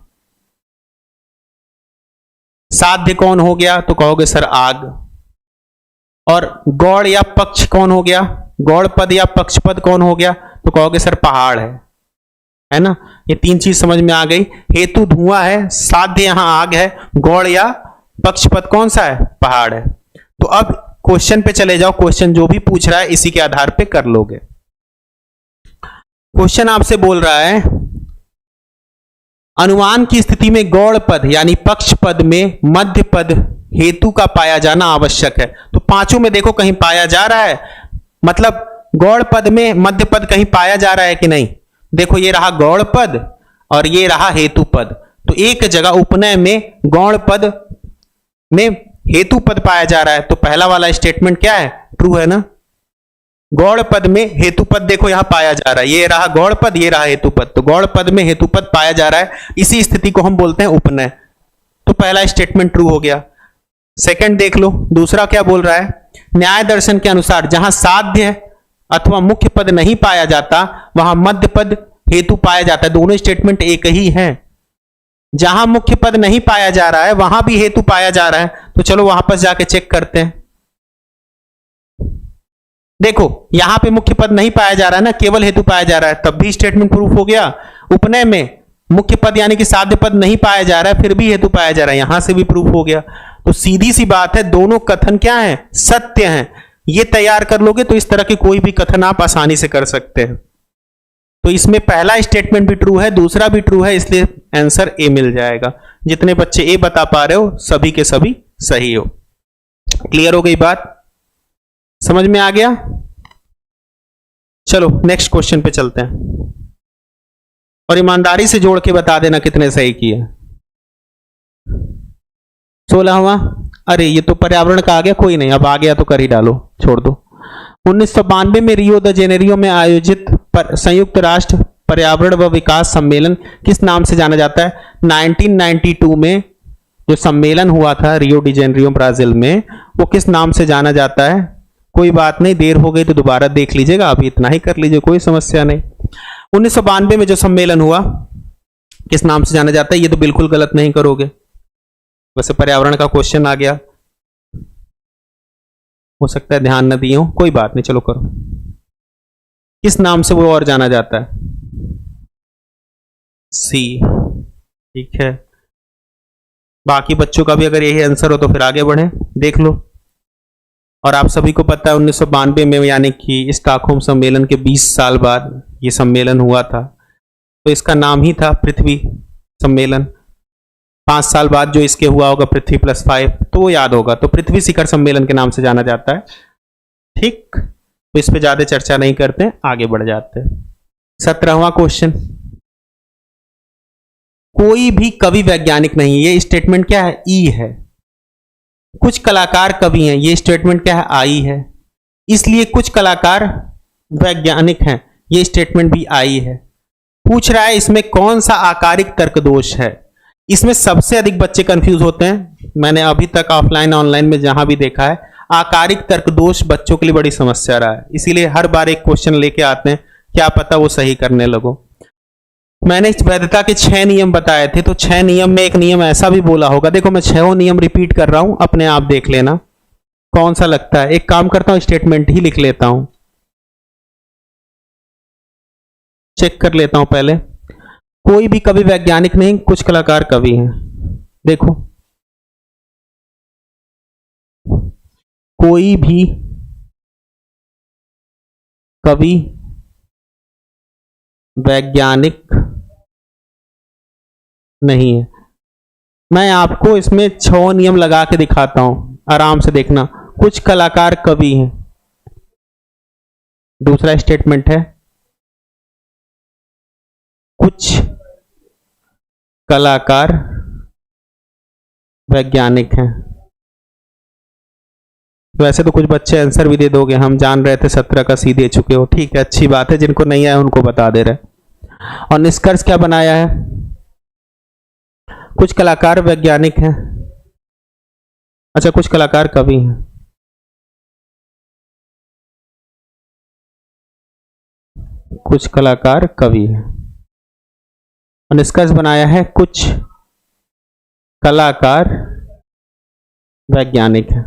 साध्य कौन हो गया? तो कहोगे सर आग। और गौड़ या पक्ष कौन हो गया? गौड़ पद या पक्ष पद कौन हो गया? तो कहोगे सर पहाड़ है ना। ये तीन चीज समझ में आ गई। हेतु धुआं है, साध्य यहां आग है, गौड़ या पक्ष पद कौन सा है? पहाड़ है। तो अब क्वेश्चन पे चले जाओ, क्वेश्चन जो भी पूछ रहा है इसी के आधार पे कर लोगे। क्वेश्चन आपसे बोल रहा है अनुमान की स्थिति में गौड़ पद यानी पक्ष पद में मध्य पद हेतु का पाया जाना आवश्यक है। तो पांचों में देखो कहीं पाया जा रहा है, मतलब गौड़ पद में मध्य पद कहीं पाया जा रहा है कि नहीं? देखो ये रहा गौड़ पद और ये रहा हेतु पद। तो एक जगह उपनय में गौड़ पद में हेतु पद पाया जा रहा है, तो पहला वाला स्टेटमेंट क्या है? ट्रू है ना। गौड़ पद में हेतु पद देखो यहां पाया जा रहा है, ये रहा गौड़ पद, ये रहा हेतु पद। तो गौड़ पद में हेतु पद पाया जा रहा है, इसी स्थिति को हम बोलते हैं उपनय। तो पहला स्टेटमेंट ट्रू हो गया। सेकंड देख लो, दूसरा क्या बोल रहा है? न्याय दर्शन के अनुसार जहां साध्य अथवा मुख्य पद नहीं पाया जाता वहां मध्य पद हेतु पाया जाता है। दोनों स्टेटमेंट एक ही है। जहां मुख्य पद नहीं पाया जा रहा है वहां भी हेतु पाया जा रहा है। तो चलो वहां पर जाके चेक करते हैं। देखो यहां पे मुख्य पद नहीं पाया जा रहा है ना, केवल हेतु पाया जा रहा है, तब भी स्टेटमेंट प्रूफ हो गया। उपनय में मुख्य पद यानी कि साध्य पद नहीं पाया जा रहा है, फिर भी हेतु पाया जा रहा है, यहां से भी प्रूफ हो गया। तो सीधी सी बात है, दोनों कथन क्या है? सत्य हैं। ये तैयार कर लोगे तो इस तरह के कोई भी कथन आप आसानी से कर सकते हैं। तो इसमें पहला स्टेटमेंट भी ट्रू है, दूसरा भी ट्रू है, इसलिए आंसर ए मिल जाएगा। जितने बच्चे ए बता पा रहे हो सभी के सभी सही हो। क्लियर हो गई बात? समझ में आ गया? चलो नेक्स्ट क्वेश्चन पे चलते हैं और ईमानदारी से जोड़ के बता देना कितने सही किए। 16वां, अरे ये तो पर्यावरण का आ गया, कोई नहीं, अब आ गया तो कर ही डालो, छोड़ दो। 1992 में रियो द जेनेरियो में आयोजित संयुक्त राष्ट्र पर्यावरण व विकास सम्मेलन किस नाम से जाना जाता है? 1992 में जो सम्मेलन हुआ था रियो डी जेनेरियो ब्राजील में, वो किस नाम से जाना जाता है? कोई बात नहीं, देर हो गई तो दोबारा देख लीजिएगा, अभी इतना ही कर लीजिए, कोई समस्या नहीं। 1992 में जो सम्मेलन हुआ किस नाम से जाना जाता है? ये तो बिल्कुल गलत नहीं करोगे, वैसे पर्यावरण का क्वेश्चन आ गया, हो सकता है ध्यान न दिए हो, कोई बात नहीं, चलो करो। किस नाम से वो और जाना जाता है? सी। ठीक है, बाकी बच्चों का भी अगर यही आंसर हो तो फिर आगे बढ़े, देख लो। और आप सभी को पता है 1992 में यानी कि स्टॉकहोम सम्मेलन के 20 साल बाद ये सम्मेलन हुआ था, तो इसका नाम ही था पृथ्वी सम्मेलन। 5 साल बाद जो इसके हुआ होगा पृथ्वी +5, तो वो याद होगा। तो पृथ्वी शिखर सम्मेलन के नाम से जाना जाता है। ठीक, तो इस पे ज्यादा चर्चा नहीं करते, आगे बढ़ जाते हैं। 17वां क्वेश्चन, कोई भी कवि वैज्ञानिक नहीं, ये स्टेटमेंट क्या है? ई है। कुछ कलाकार कवि हैं, ये स्टेटमेंट क्या है? आई है। इसलिए कुछ कलाकार वैज्ञानिक हैं, ये स्टेटमेंट भी आई है। पूछ रहा है इसमें कौन सा आकारिक तर्क दोष है? इसमें सबसे अधिक बच्चे कंफ्यूज होते हैं, मैंने अभी तक ऑफलाइन ऑनलाइन में जहां भी देखा है, आकारिक तर्क दोष बच्चों के लिए बड़ी समस्या रहा है, इसीलिए हर बार एक क्वेश्चन लेके आते हैं, क्या पता वो सही करने लगो। मैंने इस वैधता के 6 नियम बताए थे, तो 6 नियम में एक नियम ऐसा भी बोला होगा। देखो मैं 6 नियम रिपीट कर रहा हूं, अपने आप देख लेना कौन सा लगता है। एक काम करता हूं, स्टेटमेंट ही लिख लेता हूं, चेक कर लेता हूं पहले। कोई भी कवि वैज्ञानिक नहीं, कुछ कलाकार कवि हैं। देखो, कोई भी कवि वैज्ञानिक नहीं है। मैं आपको इसमें 6 नियम लगा के दिखाता हूं, आराम से देखना। कुछ कलाकार कवि हैं, दूसरा स्टेटमेंट है कुछ कलाकार वैज्ञानिक हैं। वैसे तो कुछ बच्चे आंसर भी दे दोगे, हम जान रहे थे 17 का सी दे चुके हो, ठीक है, अच्छी बात है। जिनको नहीं आया उनको बता दे रहे। और निष्कर्ष क्या बनाया है? कुछ कलाकार वैज्ञानिक हैं, अच्छा कुछ कलाकार कवि हैं। कुछ कलाकार कवि हैं और निष्कर्ष बनाया है कुछ कलाकार वैज्ञानिक हैं।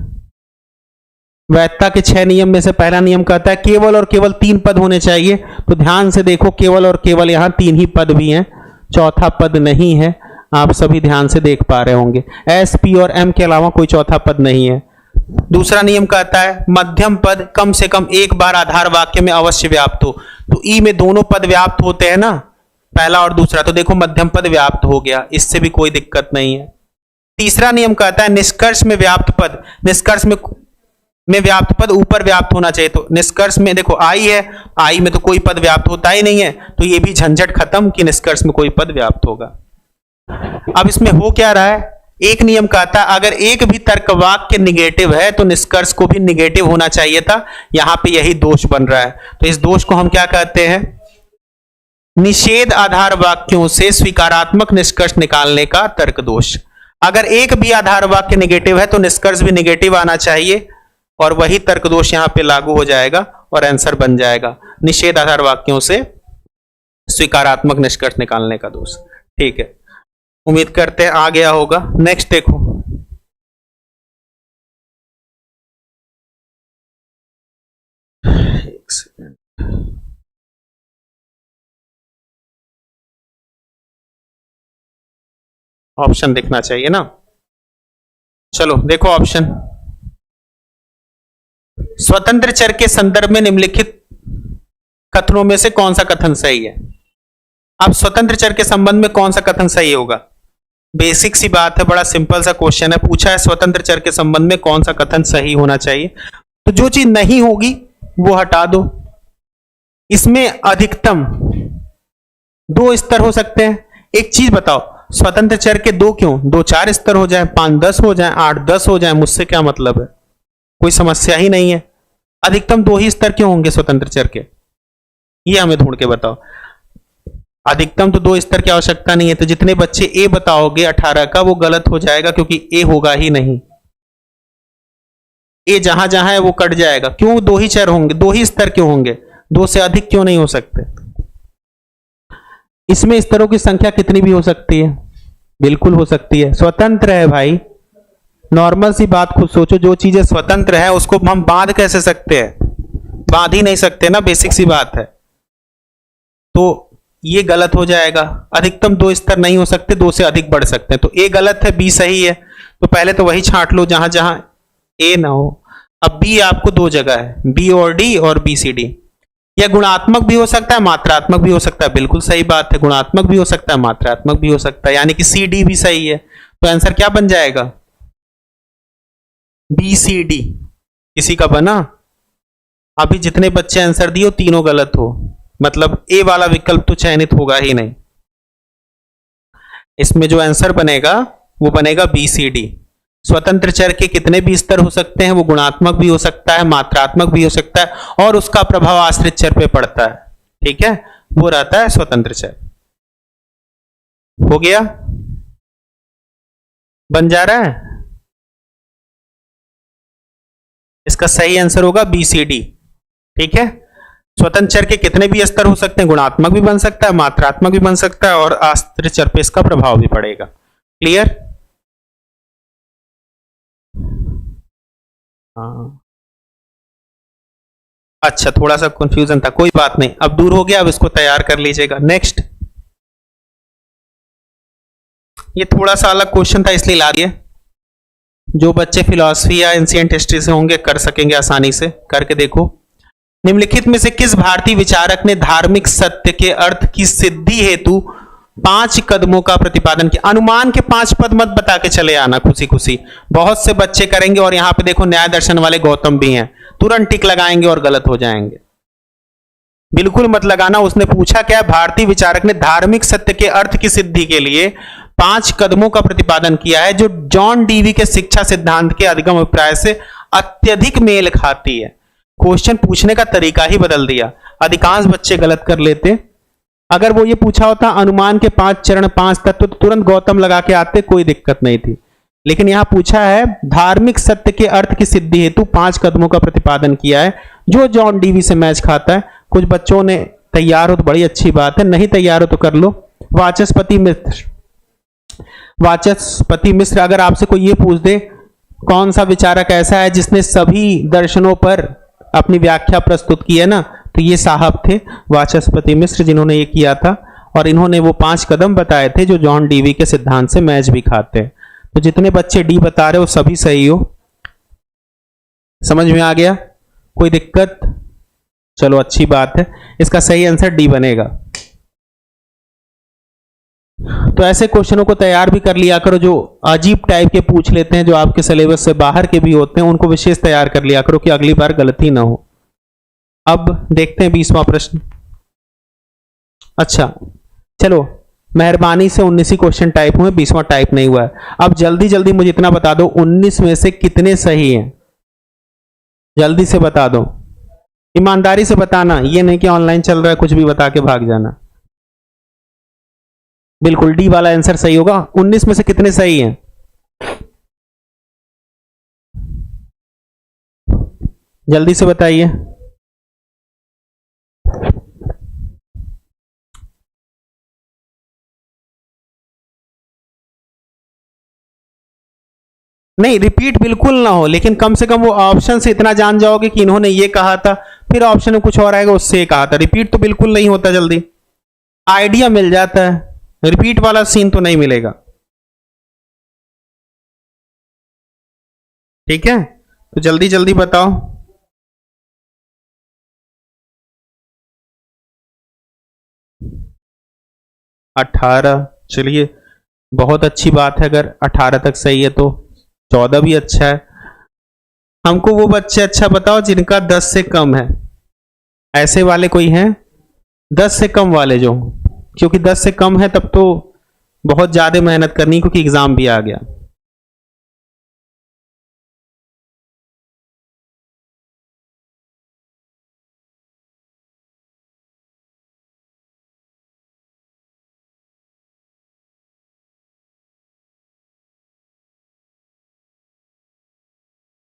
वैधता के 6 नियम में से पहला नियम कहता है केवल और केवल 3 पद होने चाहिए। तो ध्यान से देखो, केवल और केवल यहां 3 ही पद भी हैं, चौथा पद नहीं है। आप सभी ध्यान से देख पा रहे होंगे, एस, पी और एम के अलावा कोई चौथा पद नहीं है। दूसरा नियम कहता है मध्यम पद कम से कम एक बार आधार वाक्य में अवश्य व्याप्त हो। तो ई में दोनों पद व्याप्त होते हैं ना, पहला और दूसरा, तो देखो मध्यम पद व्याप्त हो गया, इससे भी कोई दिक्कत नहीं है। तीसरा नियम कहता है निष्कर्ष में व्याप्त पद, निष्कर्ष में व्याप्त पद ऊपर व्याप्त होना चाहिए। तो निष्कर्ष में देखो आई है, आई में तो कोई पद व्याप्त होता ही नहीं है, तो ये भी झंझट खत्म कि निष्कर्ष में कोई पद व्याप्त होगा। अब इसमें हो क्या रहा है, एक नियम कहता है अगर एक भी तर्क वाक्य निगेटिव है तो निष्कर्ष को भी निगेटिव होना चाहिए था। यहां पे यही दोष बन रहा है, तो इस दोष को हम क्या कहते हैं? निषेध आधार वाक्यों से स्वीकारात्मक निष्कर्ष निकालने का तर्क दोष। अगर एक भी आधार वाक्य निगेटिव है तो निष्कर्ष भी निगेटिव आना चाहिए, और वही तर्क दोष यहां पे लागू हो जाएगा और आंसर बन जाएगा निषेध आधार वाक्यों से स्वीकारात्मक निष्कर्ष निकालने का दोष। ठीक है, उम्मीद करते हैं आ गया होगा। नेक्स्ट देखो, एक सेकंड, ऑप्शन दिखना चाहिए ना। चलो देखो ऑप्शन, स्वतंत्र चर के संदर्भ में निम्नलिखित कथनों में से कौन सा कथन सही है? अब स्वतंत्र चर के संबंध में कौन सा कथन सही होगा? बेसिक सी बात है, बड़ा सिंपल सा क्वेश्चन है, पूछा है स्वतंत्र चर के संबंध में कौन सा कथन सही होना चाहिए। तो जो चीज नहीं होगी वो हटा दो। इसमें अधिकतम 2 स्तर हो सकते हैं। एक चीज बताओ, स्वतंत्र चर के 2 क्यों, 2-4 स्तर हो जाए, 5-10 हो जाए, 8-10 हो जाए, मुझसे क्या मतलब है, कोई समस्या ही नहीं है। अधिकतम 2 ही स्तर क्यों होंगे स्वतंत्र चर के, ये हमें ढूंढ के बताओ। अधिकतम तो 2 स्तर की आवश्यकता नहीं है। तो जितने बच्चे ए बताओगे 18 का, वो गलत हो जाएगा क्योंकि ए होगा ही नहीं। ए जहां जहां है वो कट जाएगा। क्यों 2 ही चर होंगे, 2 ही स्तर क्यों होंगे, 2 से अधिक क्यों नहीं हो सकते? इसमें स्तरों की संख्या कितनी भी हो सकती है, बिल्कुल हो सकती है, स्वतंत्र है भाई। नॉर्मल सी बात खुद सोचो, जो चीजें स्वतंत्र है उसको हम बांध कैसे सकते हैं? बांध ही नहीं सकते ना, बेसिक सी बात है। तो ये गलत हो जाएगा। अधिकतम 2 स्तर नहीं हो सकते, 2 से अधिक बढ़ सकते हैं। तो ए गलत है, बी सही है। तो पहले तो वही छांट लो जहां जहां ए ना हो। अब बी आपको 2 जगह है, बी और डी और बी सी डी। यह गुणात्मक भी हो सकता है, मात्रात्मक भी हो सकता है, बिल्कुल सही बात है। गुणात्मक भी हो सकता है, मात्रात्मक भी हो सकता है, यानी कि सी डी भी सही है। तो आंसर क्या बन जाएगा? B C D. किसी का बना? अभी जितने बच्चे आंसर दिए तीनों गलत हो, मतलब ए वाला विकल्प तो चयनित होगा ही नहीं। इसमें जो आंसर बनेगा वो बनेगा बी सी डी। स्वतंत्र चर के कितने भी स्तर हो सकते हैं, वो गुणात्मक भी हो सकता है, मात्रात्मक भी हो सकता है, और उसका प्रभाव आश्रित चर पे पड़ता है। ठीक है, वो रहता है स्वतंत्र चर। हो गया, बन जा रहा है। इसका सही आंसर होगा बी सी डी। ठीक है, स्वतंत्र चर के कितने भी स्तर हो सकते हैं, गुणात्मक भी बन सकता है, मात्रात्मक भी बन सकता है, और आश्रित चर पे इसका प्रभाव भी पड़ेगा। क्लियर? हाँ, अच्छा, थोड़ा सा कंफ्यूजन था, कोई बात नहीं, अब दूर हो गया, अब इसको तैयार कर लीजिएगा। नेक्स्ट, ये थोड़ा सा अलग क्वेश्चन था इसलिए ला दिए, जो बच्चे फिलॉसफी या एंशिएंट हिस्ट्री से होंगे कर सकेंगे आसानी से, करके देखो। निम्नलिखित में से किस भारतीय विचारक ने धार्मिक सत्य के अर्थ की सिद्धि हेतु 5 कदमों का प्रतिपादन किया? अनुमान के 5 पद मत बता के चले आना खुशी खुशी, बहुत से बच्चे करेंगे, और यहां पे देखो न्याय दर्शन वाले गौतम भी हैं, तुरंत टिक लगाएंगे और गलत हो जाएंगे। बिल्कुल मत लगाना। उसने पूछा क्या? भारतीय विचारक ने धार्मिक सत्य के अर्थ की सिद्धि के लिए 5 कदमों का प्रतिपादन किया है, जो जॉन डीवी के शिक्षा सिद्धांत के अधिगम अभिप्राय से अत्यधिक मेल खाती है। क्वेश्चन पूछने का तरीका ही बदल दिया, अधिकांश बच्चे गलत कर लेते। अगर वो ये पूछा होता अनुमान के 5 चरण 5 तत्व, तो तुरंत गौतम लगा के आते, कोई दिक्कत नहीं थी। लेकिन यहां पूछा है धार्मिक सत्य के अर्थ की सिद्धि हेतु 5 कदमों का प्रतिपादन किया है, जो जॉन डीवी से मैच खाता है। कुछ बच्चों ने तैयार हो तो बड़ी अच्छी बात है, नहीं तैयार हो तो कर लो। वाचस्पति मिश्र, अगर आपसे कोई ये पूछ दे कौन सा विचारक ऐसा है जिसने सभी दर्शनों पर अपनी व्याख्या प्रस्तुत की है ना, तो ये साहब थे वाचस्पति मिश्र, जिन्होंने ये किया था, और इन्होंने वो 5 कदम बताए थे जो जॉन डीवी के सिद्धांत से मैच भी खाते हैं। तो जितने बच्चे डी बता रहे हो सभी सही हो, समझ में आ गया? कोई दिक्कत? चलो अच्छी बात है, इसका सही आंसर डी बनेगा। तो ऐसे क्वेश्चनों को तैयार भी कर लिया करो, जो अजीब टाइप के पूछ लेते हैं, जो आपके सिलेबस से बाहर के भी होते हैं, उनको विशेष तैयार कर लिया करो कि अगली बार गलती ना हो। अब देखते हैं 20वां प्रश्न। अच्छा चलो, मेहरबानी से 19 ही क्वेश्चन टाइप हुए, 20वां टाइप नहीं हुआ है। अब जल्दी जल्दी मुझे इतना बता दो, 19 में से कितने सही हैं? जल्दी से बता दो, ईमानदारी से बताना, ये नहीं कि ऑनलाइन चल रहा है कुछ भी बता के भाग जाना। बिल्कुल डी वाला आंसर सही होगा। 19 में से कितने सही हैं? जल्दी से बताइए। नहीं, रिपीट बिल्कुल ना हो, लेकिन कम से कम वो ऑप्शन से इतना जान जाओगे कि इन्होंने ये कहा था, फिर ऑप्शन में कुछ और आएगा उससे कहा था। रिपीट तो बिल्कुल नहीं होता, जल्दी आइडिया मिल जाता है, रिपीट वाला सीन तो नहीं मिलेगा। ठीक है, तो जल्दी जल्दी बताओ। अठारह, चलिए बहुत अच्छी बात है, अगर 18 तक सही है तो 14 भी अच्छा है। हमको वो बच्चे अच्छा बताओ जिनका 10 से कम है, ऐसे वाले कोई हैं 10 से कम वाले जो, क्योंकि 10 से कम है तब तो बहुत ज्यादा मेहनत करनी, क्योंकि एग्जाम भी आ गया।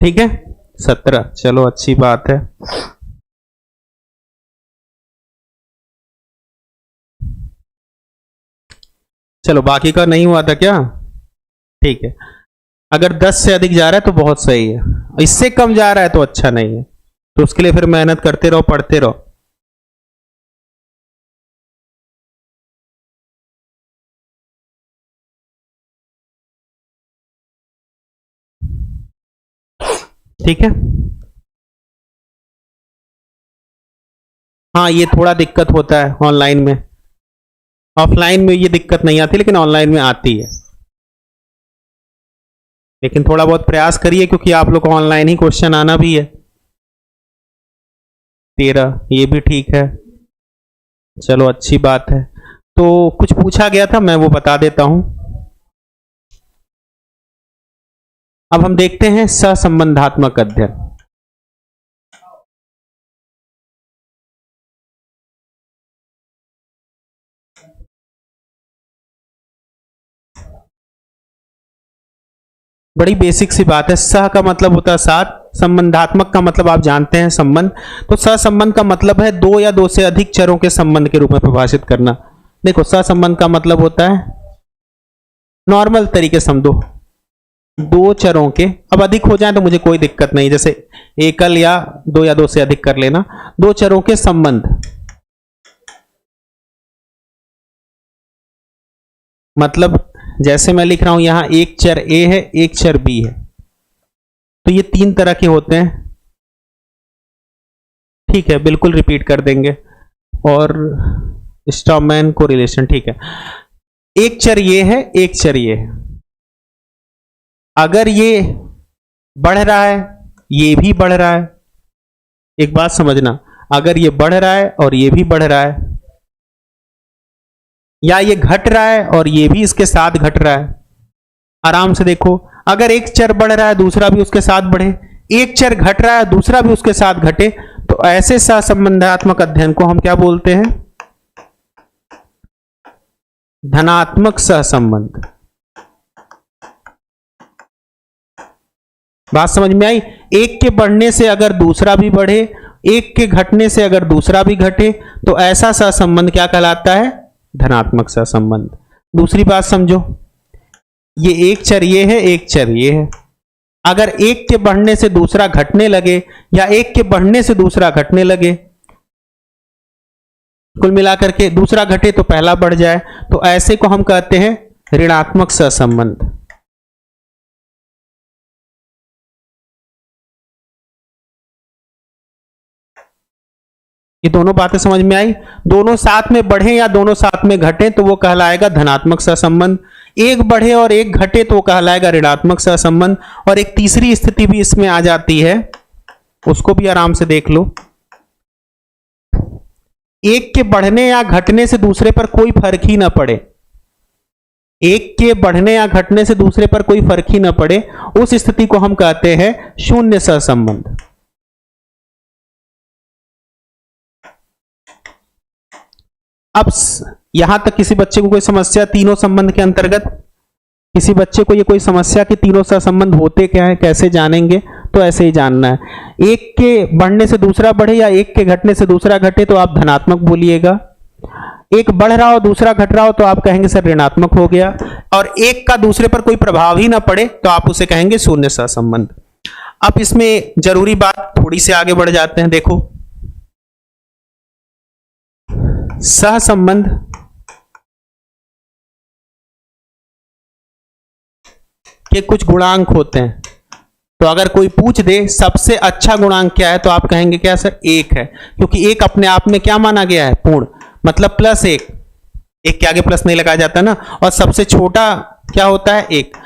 ठीक है, 17, चलो अच्छी बात है। चलो बाकी का नहीं हुआ था क्या? ठीक है, अगर 10 से अधिक जा रहा है तो बहुत सही है, इससे कम जा रहा है तो अच्छा नहीं है, तो उसके लिए फिर मेहनत करते रहो, पढ़ते रहो। ठीक है, हाँ ये थोड़ा दिक्कत होता है ऑनलाइन में, ऑफलाइन में ये दिक्कत नहीं आती, लेकिन ऑनलाइन में आती है। लेकिन थोड़ा बहुत प्रयास करिए, क्योंकि आप लोग को ऑनलाइन ही क्वेश्चन आना भी है। 13, ये भी ठीक है, चलो अच्छी बात है। तो कुछ पूछा गया था, मैं वो बता देता हूं। अब हम देखते हैं सहसंबंधात्मक अध्ययन। बड़ी बेसिक सी बात है, सह का मतलब होता है साथ, संबंधात्मक का मतलब आप जानते हैं संबंध। तो सहसंबंध का मतलब है दो या दो से अधिक चरों के संबंध के रूप में परिभाषित करना। देखो सहसंबंध का मतलब होता है नॉर्मल तरीके से समझो, दो चरों के, अब अधिक हो जाए तो मुझे कोई दिक्कत नहीं, जैसे एकल या दो से अधिक कर लेना, दो चरों के संबंध। मतलब जैसे मैं लिख रहा हूं यहां एक चर ए है, एक चर बी है, तो ये तीन तरह के होते हैं। ठीक है, बिल्कुल रिपीट कर देंगे। और स्टॉकमैन कोरिलेशन, ठीक है। एक चर ये है, एक चर ये है। अगर ये बढ़ रहा है, ये भी बढ़ रहा है, एक बात समझना, अगर ये बढ़ रहा है और ये भी बढ़ रहा है, या ये घट रहा है और ये भी इसके साथ घट रहा है, आराम से देखो, अगर एक चर बढ़ रहा है दूसरा भी उसके साथ बढ़े, एक चर घट रहा है दूसरा भी उसके साथ घटे, तो ऐसे सहसंबंधात्मक अध्ययन को हम क्या बोलते हैं? धनात्मक सहसंबंध। बात समझ में आई? एक के बढ़ने से अगर दूसरा भी बढ़े, एक के घटने से अगर दूसरा भी घटे, तो ऐसा सहसंबंध क्या कहलाता है? धनात्मक सहसंबंध। दूसरी बात समझो, ये एक चर ये है, एक चर ये है, अगर एक के बढ़ने से दूसरा घटने लगे या एक के बढ़ने से दूसरा घटने लगे, कुल मिलाकर के दूसरा घटे तो पहला बढ़ जाए, तो ऐसे को हम कहते हैं ऋणात्मक सहसंबंध। ये दोनों बातें समझ में आई? दोनों साथ में बढ़े या दोनों साथ में घटे तो वो कहलाएगा धनात्मक सहसंबंध, एक बढ़े और एक घटे तो वो कहलाएगा ऋणात्मक सहसंबंध। और एक तीसरी स्थिति भी इसमें आ जाती है, उसको भी आराम से देख लो। एक के बढ़ने या घटने से दूसरे पर कोई फर्क ही ना पड़े, एक के बढ़ने या घटने से दूसरे पर कोई फर्क ही ना पड़े, उस स्थिति को हम कहते हैं शून्य सहसंबंध। अब यहां तक किसी बच्चे को कोई समस्या तीनों संबंध के अंतर्गत, किसी बच्चे को ये कोई समस्या कि तीनों सहसंबंध होते क्या है, कैसे जानेंगे? तो ऐसे ही जानना है, एक के बढ़ने से दूसरा बढ़े या एक के घटने से दूसरा घटे तो आप धनात्मक बोलिएगा, एक बढ़ रहा हो दूसरा घट रहा हो तो आप कहेंगे सर ऋणात्मक हो गया, और एक का दूसरे पर कोई प्रभाव ही ना पड़े तो आप उसे कहेंगे शून्य सहसंबंध। अब इसमें जरूरी बात, थोड़ी से आगे बढ़ जाते हैं। देखो सहसंबंध के कुछ गुणांक होते हैं, तो अगर कोई पूछ दे सबसे अच्छा गुणांक क्या है तो आप कहेंगे क्या सर? एक है, क्योंकि एक अपने आप में क्या माना गया है? पूर्ण, मतलब प्लस एक, एक के आगे प्लस नहीं लगाया जाता ना, और सबसे छोटा क्या होता है? एक।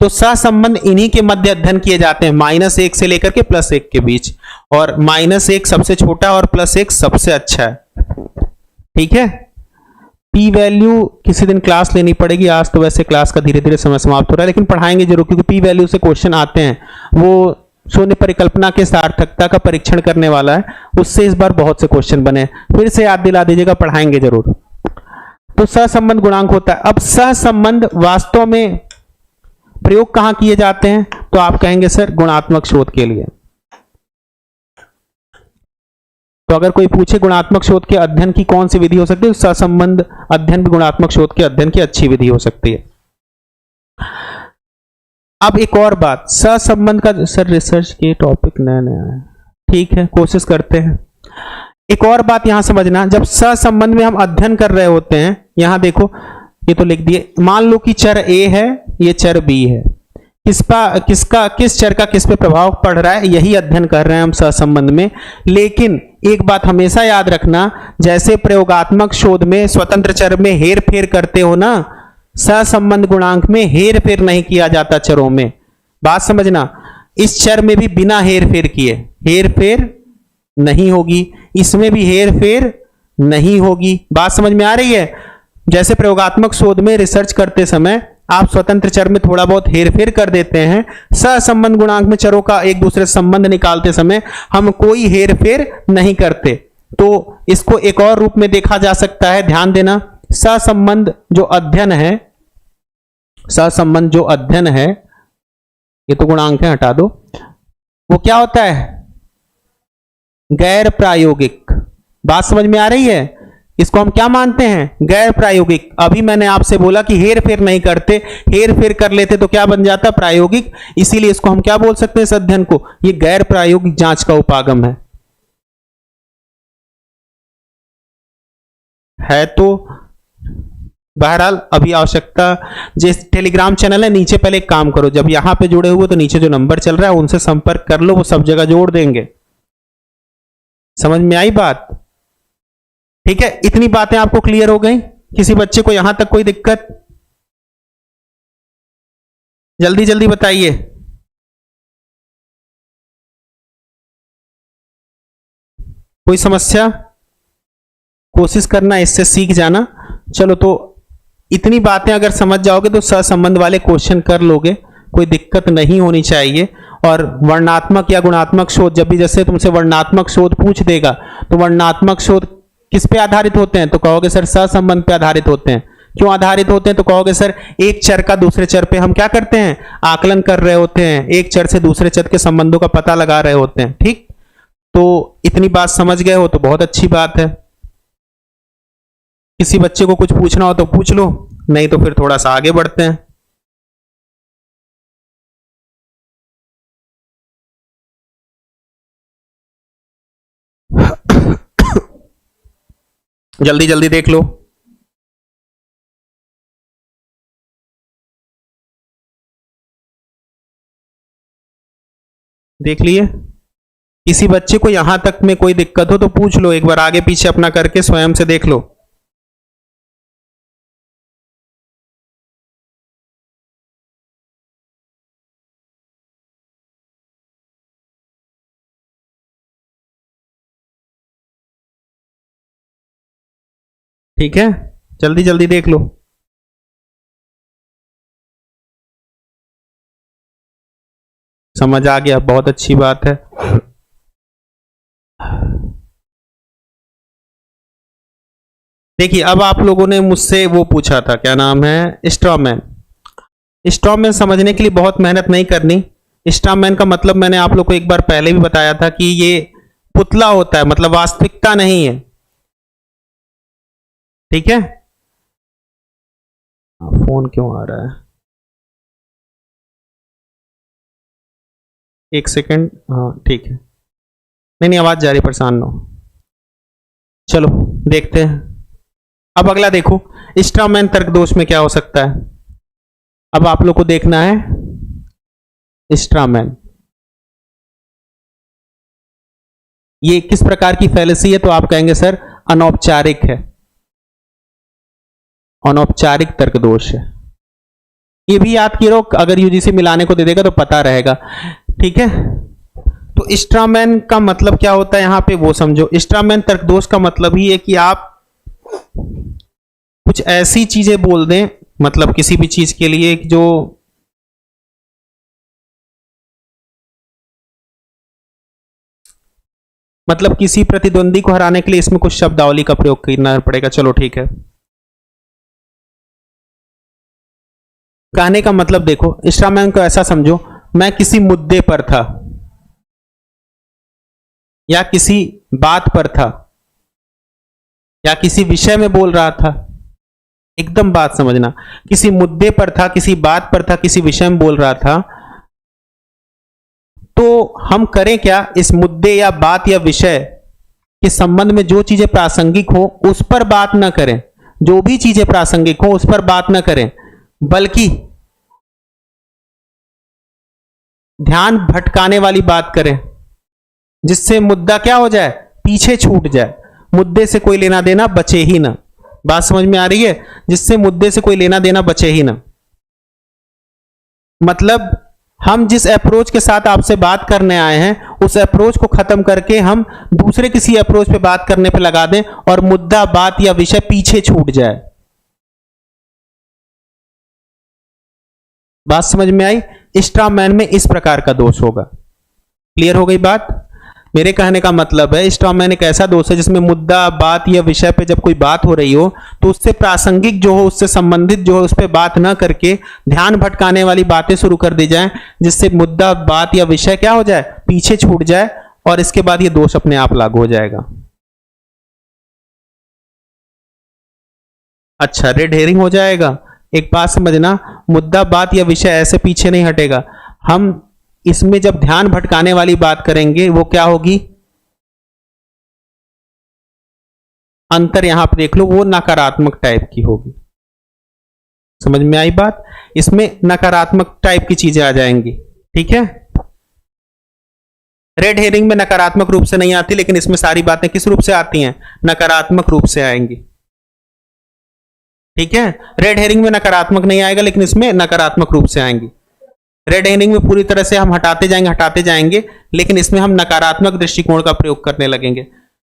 तो सहसंबंध इन्हीं के मध्य अध्ययन किए जाते हैं, -1 से लेकर के +1 के बीच, और -1 सबसे छोटा और +1 सबसे अच्छा है। ठीक है, पी वैल्यू किसी दिन क्लास लेनी पड़ेगी, आज तो वैसे क्लास का धीरे धीरे समय समाप्त हो रहा है, लेकिन पढ़ाएंगे जरूर, क्योंकि पी वैल्यू से क्वेश्चन आते हैं, वो शून्य परिकल्पना के सार्थकता का परीक्षण करने वाला है, उससे इस बार बहुत से क्वेश्चन बने, फिर से याद दिला दीजिएगा, पढ़ाएंगे जरूर। तो सहसंबंध गुणांक होता है। अब सहसंबंध वास्तव में प्रयोग कहां किए जाते हैं? तो आप कहेंगे सर गुणात्मक शोध के लिए। तो अगर कोई पूछे गुणात्मक शोध के अध्ययन की कौन सी विधि हो सकती है, सहसंबंध अध्ययन भी गुणात्मक शोध के अध्ययन की अच्छी विधि हो सकती है। अब एक और बात, सहसंबंध का, सर रिसर्च के टॉपिक नया नया है, ठीक है कोशिश करते हैं। एक और बात यहां समझना, जब सहसंबंध में हम अध्ययन कर रहे होते हैं, यहां देखो ये तो लिख दिए, मान लो कि चर ए है, ये चर बी है, किस चर का किस पे प्रभाव पड़ रहा है, यही अध्ययन कर रहे हैं हम सहसंबंध में। लेकिन एक बात हमेशा याद रखना, जैसे प्रयोगात्मक शोध में स्वतंत्र चर में हेर फेर करते हो ना, सहसंबंध गुणांक में हेर फेर नहीं किया जाता चरों में। बात समझना, इस चर में भी बिना हेर फेर किए हेर फेर नहीं होगी, इसमें भी हेर फेर नहीं होगी। बात समझ में आ रही है? जैसे प्रयोगात्मक शोध में रिसर्च करते समय आप स्वतंत्र चर में थोड़ा बहुत हेरफेर कर देते हैं, सहसंबंध गुणांक में चरों का एक दूसरे से संबंध निकालते समय हम कोई हेरफेर नहीं करते। तो इसको एक और रूप में देखा जा सकता है, ध्यान देना, सहसंबंध जो अध्ययन है, सहसंबंध जो अध्ययन है, ये तो गुणांक है हटा दो, वो क्या होता है? गैर प्रायोगिक। बात समझ में आ रही है? इसको हम क्या मानते हैं? गैर प्रायोगिक। अभी मैंने आपसे बोला कि हेर फेर नहीं करते, हेर फेर कर लेते तो क्या बन जाता? प्रायोगिक। इसीलिए इसको हम क्या बोल सकते हैं इस अध्ययन को? ये गैर प्रायोगिक जांच का उपागम है तो बहरहाल अभी आवश्यकता, जिस टेलीग्राम चैनल है नीचे, पहले एक काम करो, जब यहां पे जुड़े हुए तो नीचे जो नंबर चल रहा है उनसे संपर्क कर लो, वो सब जगह जोड़ देंगे। समझ में आई बात? ठीक है, इतनी बातें आपको क्लियर हो गई? किसी बच्चे को यहां तक कोई दिक्कत? जल्दी जल्दी बताइए। कोई समस्या? कोशिश करना इससे सीख जाना। चलो, तो इतनी बातें अगर समझ जाओगे तो सहसंबंध वाले क्वेश्चन कर लोगे, कोई दिक्कत नहीं होनी चाहिए। और वर्णात्मक या गुणात्मक शोध, जब भी जैसे तुमसे वर्णात्मक शोध पूछ देगा तो वर्णात्मक शोध किस पे आधारित होते हैं? तो कहोगे सर सहसंबंध पे आधारित होते हैं। क्यों आधारित होते हैं? तो कहोगे सर एक चर का दूसरे चर पे हम क्या करते हैं? आकलन कर रहे होते हैं, एक चर से दूसरे चर के संबंधों का पता लगा रहे होते हैं। ठीक, तो इतनी बात समझ गए हो तो बहुत अच्छी बात है। किसी बच्चे को कुछ पूछना हो तो पूछ लो, नहीं तो फिर थोड़ा सा आगे बढ़ते हैं। जल्दी जल्दी देख लो। देख लिए? किसी बच्चे को यहां तक में कोई दिक्कत हो तो पूछ लो, एक बार आगे पीछे अपना करके स्वयं से देख लो। ठीक है, जल्दी जल्दी देख लो। समझ आ गया, बहुत अच्छी बात है। देखिए, अब आप लोगों ने मुझसे वो पूछा था, क्या नाम है, स्ट्रॉमैन। स्ट्रॉमैन समझने के लिए बहुत मेहनत नहीं करनी। स्ट्रॉमैन का मतलब मैंने आप लोग को एक बार पहले भी बताया था कि ये पुतला होता है, मतलब वास्तविकता नहीं है। ठीक है, फोन क्यों आ रहा है? एक सेकंड। हाँ ठीक है, नहीं नहीं आवाज जा रही, परेशान ना हो। चलो देखते हैं। अब अगला देखो, स्ट्रॉमैन तर्क दोष में क्या हो सकता है। अब आप लोग को देखना है स्ट्रॉमैन ये किस प्रकार की फैलेसी है। तो आप कहेंगे सर अनौपचारिक है, अनौपचारिक तर्क दोष है। ये भी याद किए रहो, अगर यूजीसी मिलाने को दे देगा तो पता रहेगा। ठीक है, तो स्ट्रॉमैन का मतलब क्या होता है यहां पे वो समझो। स्ट्रॉमैन तर्क दोष का मतलब ही है कि आप कुछ ऐसी चीजें बोल दें, मतलब किसी भी चीज के लिए जो मतलब किसी प्रतिद्वंदी को हराने के लिए इसमें कुछ शब्दावली का प्रयोग करना पड़ेगा। चलो ठीक है, कहने का मतलब देखो, स्ट्रॉमैन को ऐसा समझो, मैं किसी मुद्दे पर था या किसी बात पर था या किसी विषय में बोल रहा था। एकदम बात समझना, किसी मुद्दे पर था, किसी बात पर था, किसी विषय में बोल रहा था। तो हम करें क्या, इस मुद्दे या बात या विषय के संबंध में जो चीजें प्रासंगिक हो उस पर बात ना करें, जो भी चीजें प्रासंगिक हो उस पर बात ना करें, बल्कि ध्यान भटकाने वाली बात करें, जिससे मुद्दा क्या हो जाए, पीछे छूट जाए, मुद्दे से कोई लेना देना बचे ही ना। बात समझ में आ रही है? जिससे मुद्दे से कोई लेना देना बचे ही ना, मतलब हम जिस अप्रोच के साथ आपसे बात करने आए हैं उस अप्रोच को खत्म करके हम दूसरे किसी अप्रोच पे बात करने पे लगा दें और मुद्दा, बात या विषय पीछे छूट जाए। बात समझ में आई? स्ट्रॉमैन में इस प्रकार का दोष होगा। क्लियर हो गई बात? मेरे कहने का मतलब है स्ट्रॉ मैन एक ऐसा दोष है जिसमें मुद्दा, बात या विषय पे जब कोई बात हो रही हो तो उससे प्रासंगिक जो हो, उससे संबंधित जो हो, उस पर बात ना करके ध्यान भटकाने वाली बातें शुरू कर दी जाए, जिससे मुद्दा, बात या विषय क्या हो जाए, पीछे छूट जाए और इसके बाद ये दोष अपने आप लागू हो जाएगा। अच्छा, रेड हेरिंग हो जाएगा। एक बात समझना, मुद्दा, बात या विषय ऐसे पीछे नहीं हटेगा। हम इसमें जब ध्यान भटकाने वाली बात करेंगे वो क्या होगी, अंतर यहां पर देख लो, वो नकारात्मक टाइप की होगी। समझ में आई बात? इसमें नकारात्मक टाइप की चीजें आ जाएंगी। ठीक है, रेड हेरिंग में नकारात्मक रूप से नहीं आती, लेकिन इसमें सारी बातें किस रूप से आती हैं, नकारात्मक रूप से आएंगी। ठीक है, रेड हेरिंग में नकारात्मक नहीं आएगा, लेकिन इसमें नकारात्मक रूप से आएंगी। रेड हेरिंग में पूरी तरह से हम हटाते जाएंगे, लेकिन इसमें हम नकारात्मक दृष्टिकोण का प्रयोग करने लगेंगे।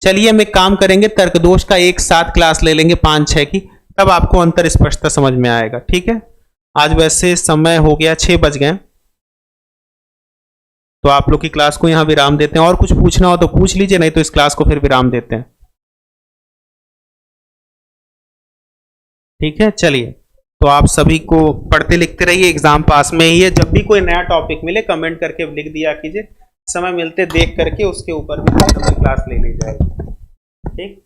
चलिए हम एक काम करेंगे, तर्क दोष का एक साथ क्लास ले लेंगे 5-6 की, तब आपको अंतर स्पष्टता समझ में आएगा। ठीक है, आज वैसे समय हो गया, 6 बज गए, तो आप लोग की क्लास को यहां विराम देते हैं। और कुछ पूछना हो तो पूछ लीजिए, नहीं तो इस क्लास को फिर विराम देते हैं। ठीक है, चलिए, तो आप सभी को पढ़ते लिखते रहिए, एग्जाम पास में ही है। जब भी कोई नया टॉपिक मिले कमेंट करके लिख दिया कीजिए, समय मिलते देख करके उसके ऊपर भी क्लास ले ली जाएगी। ठीक।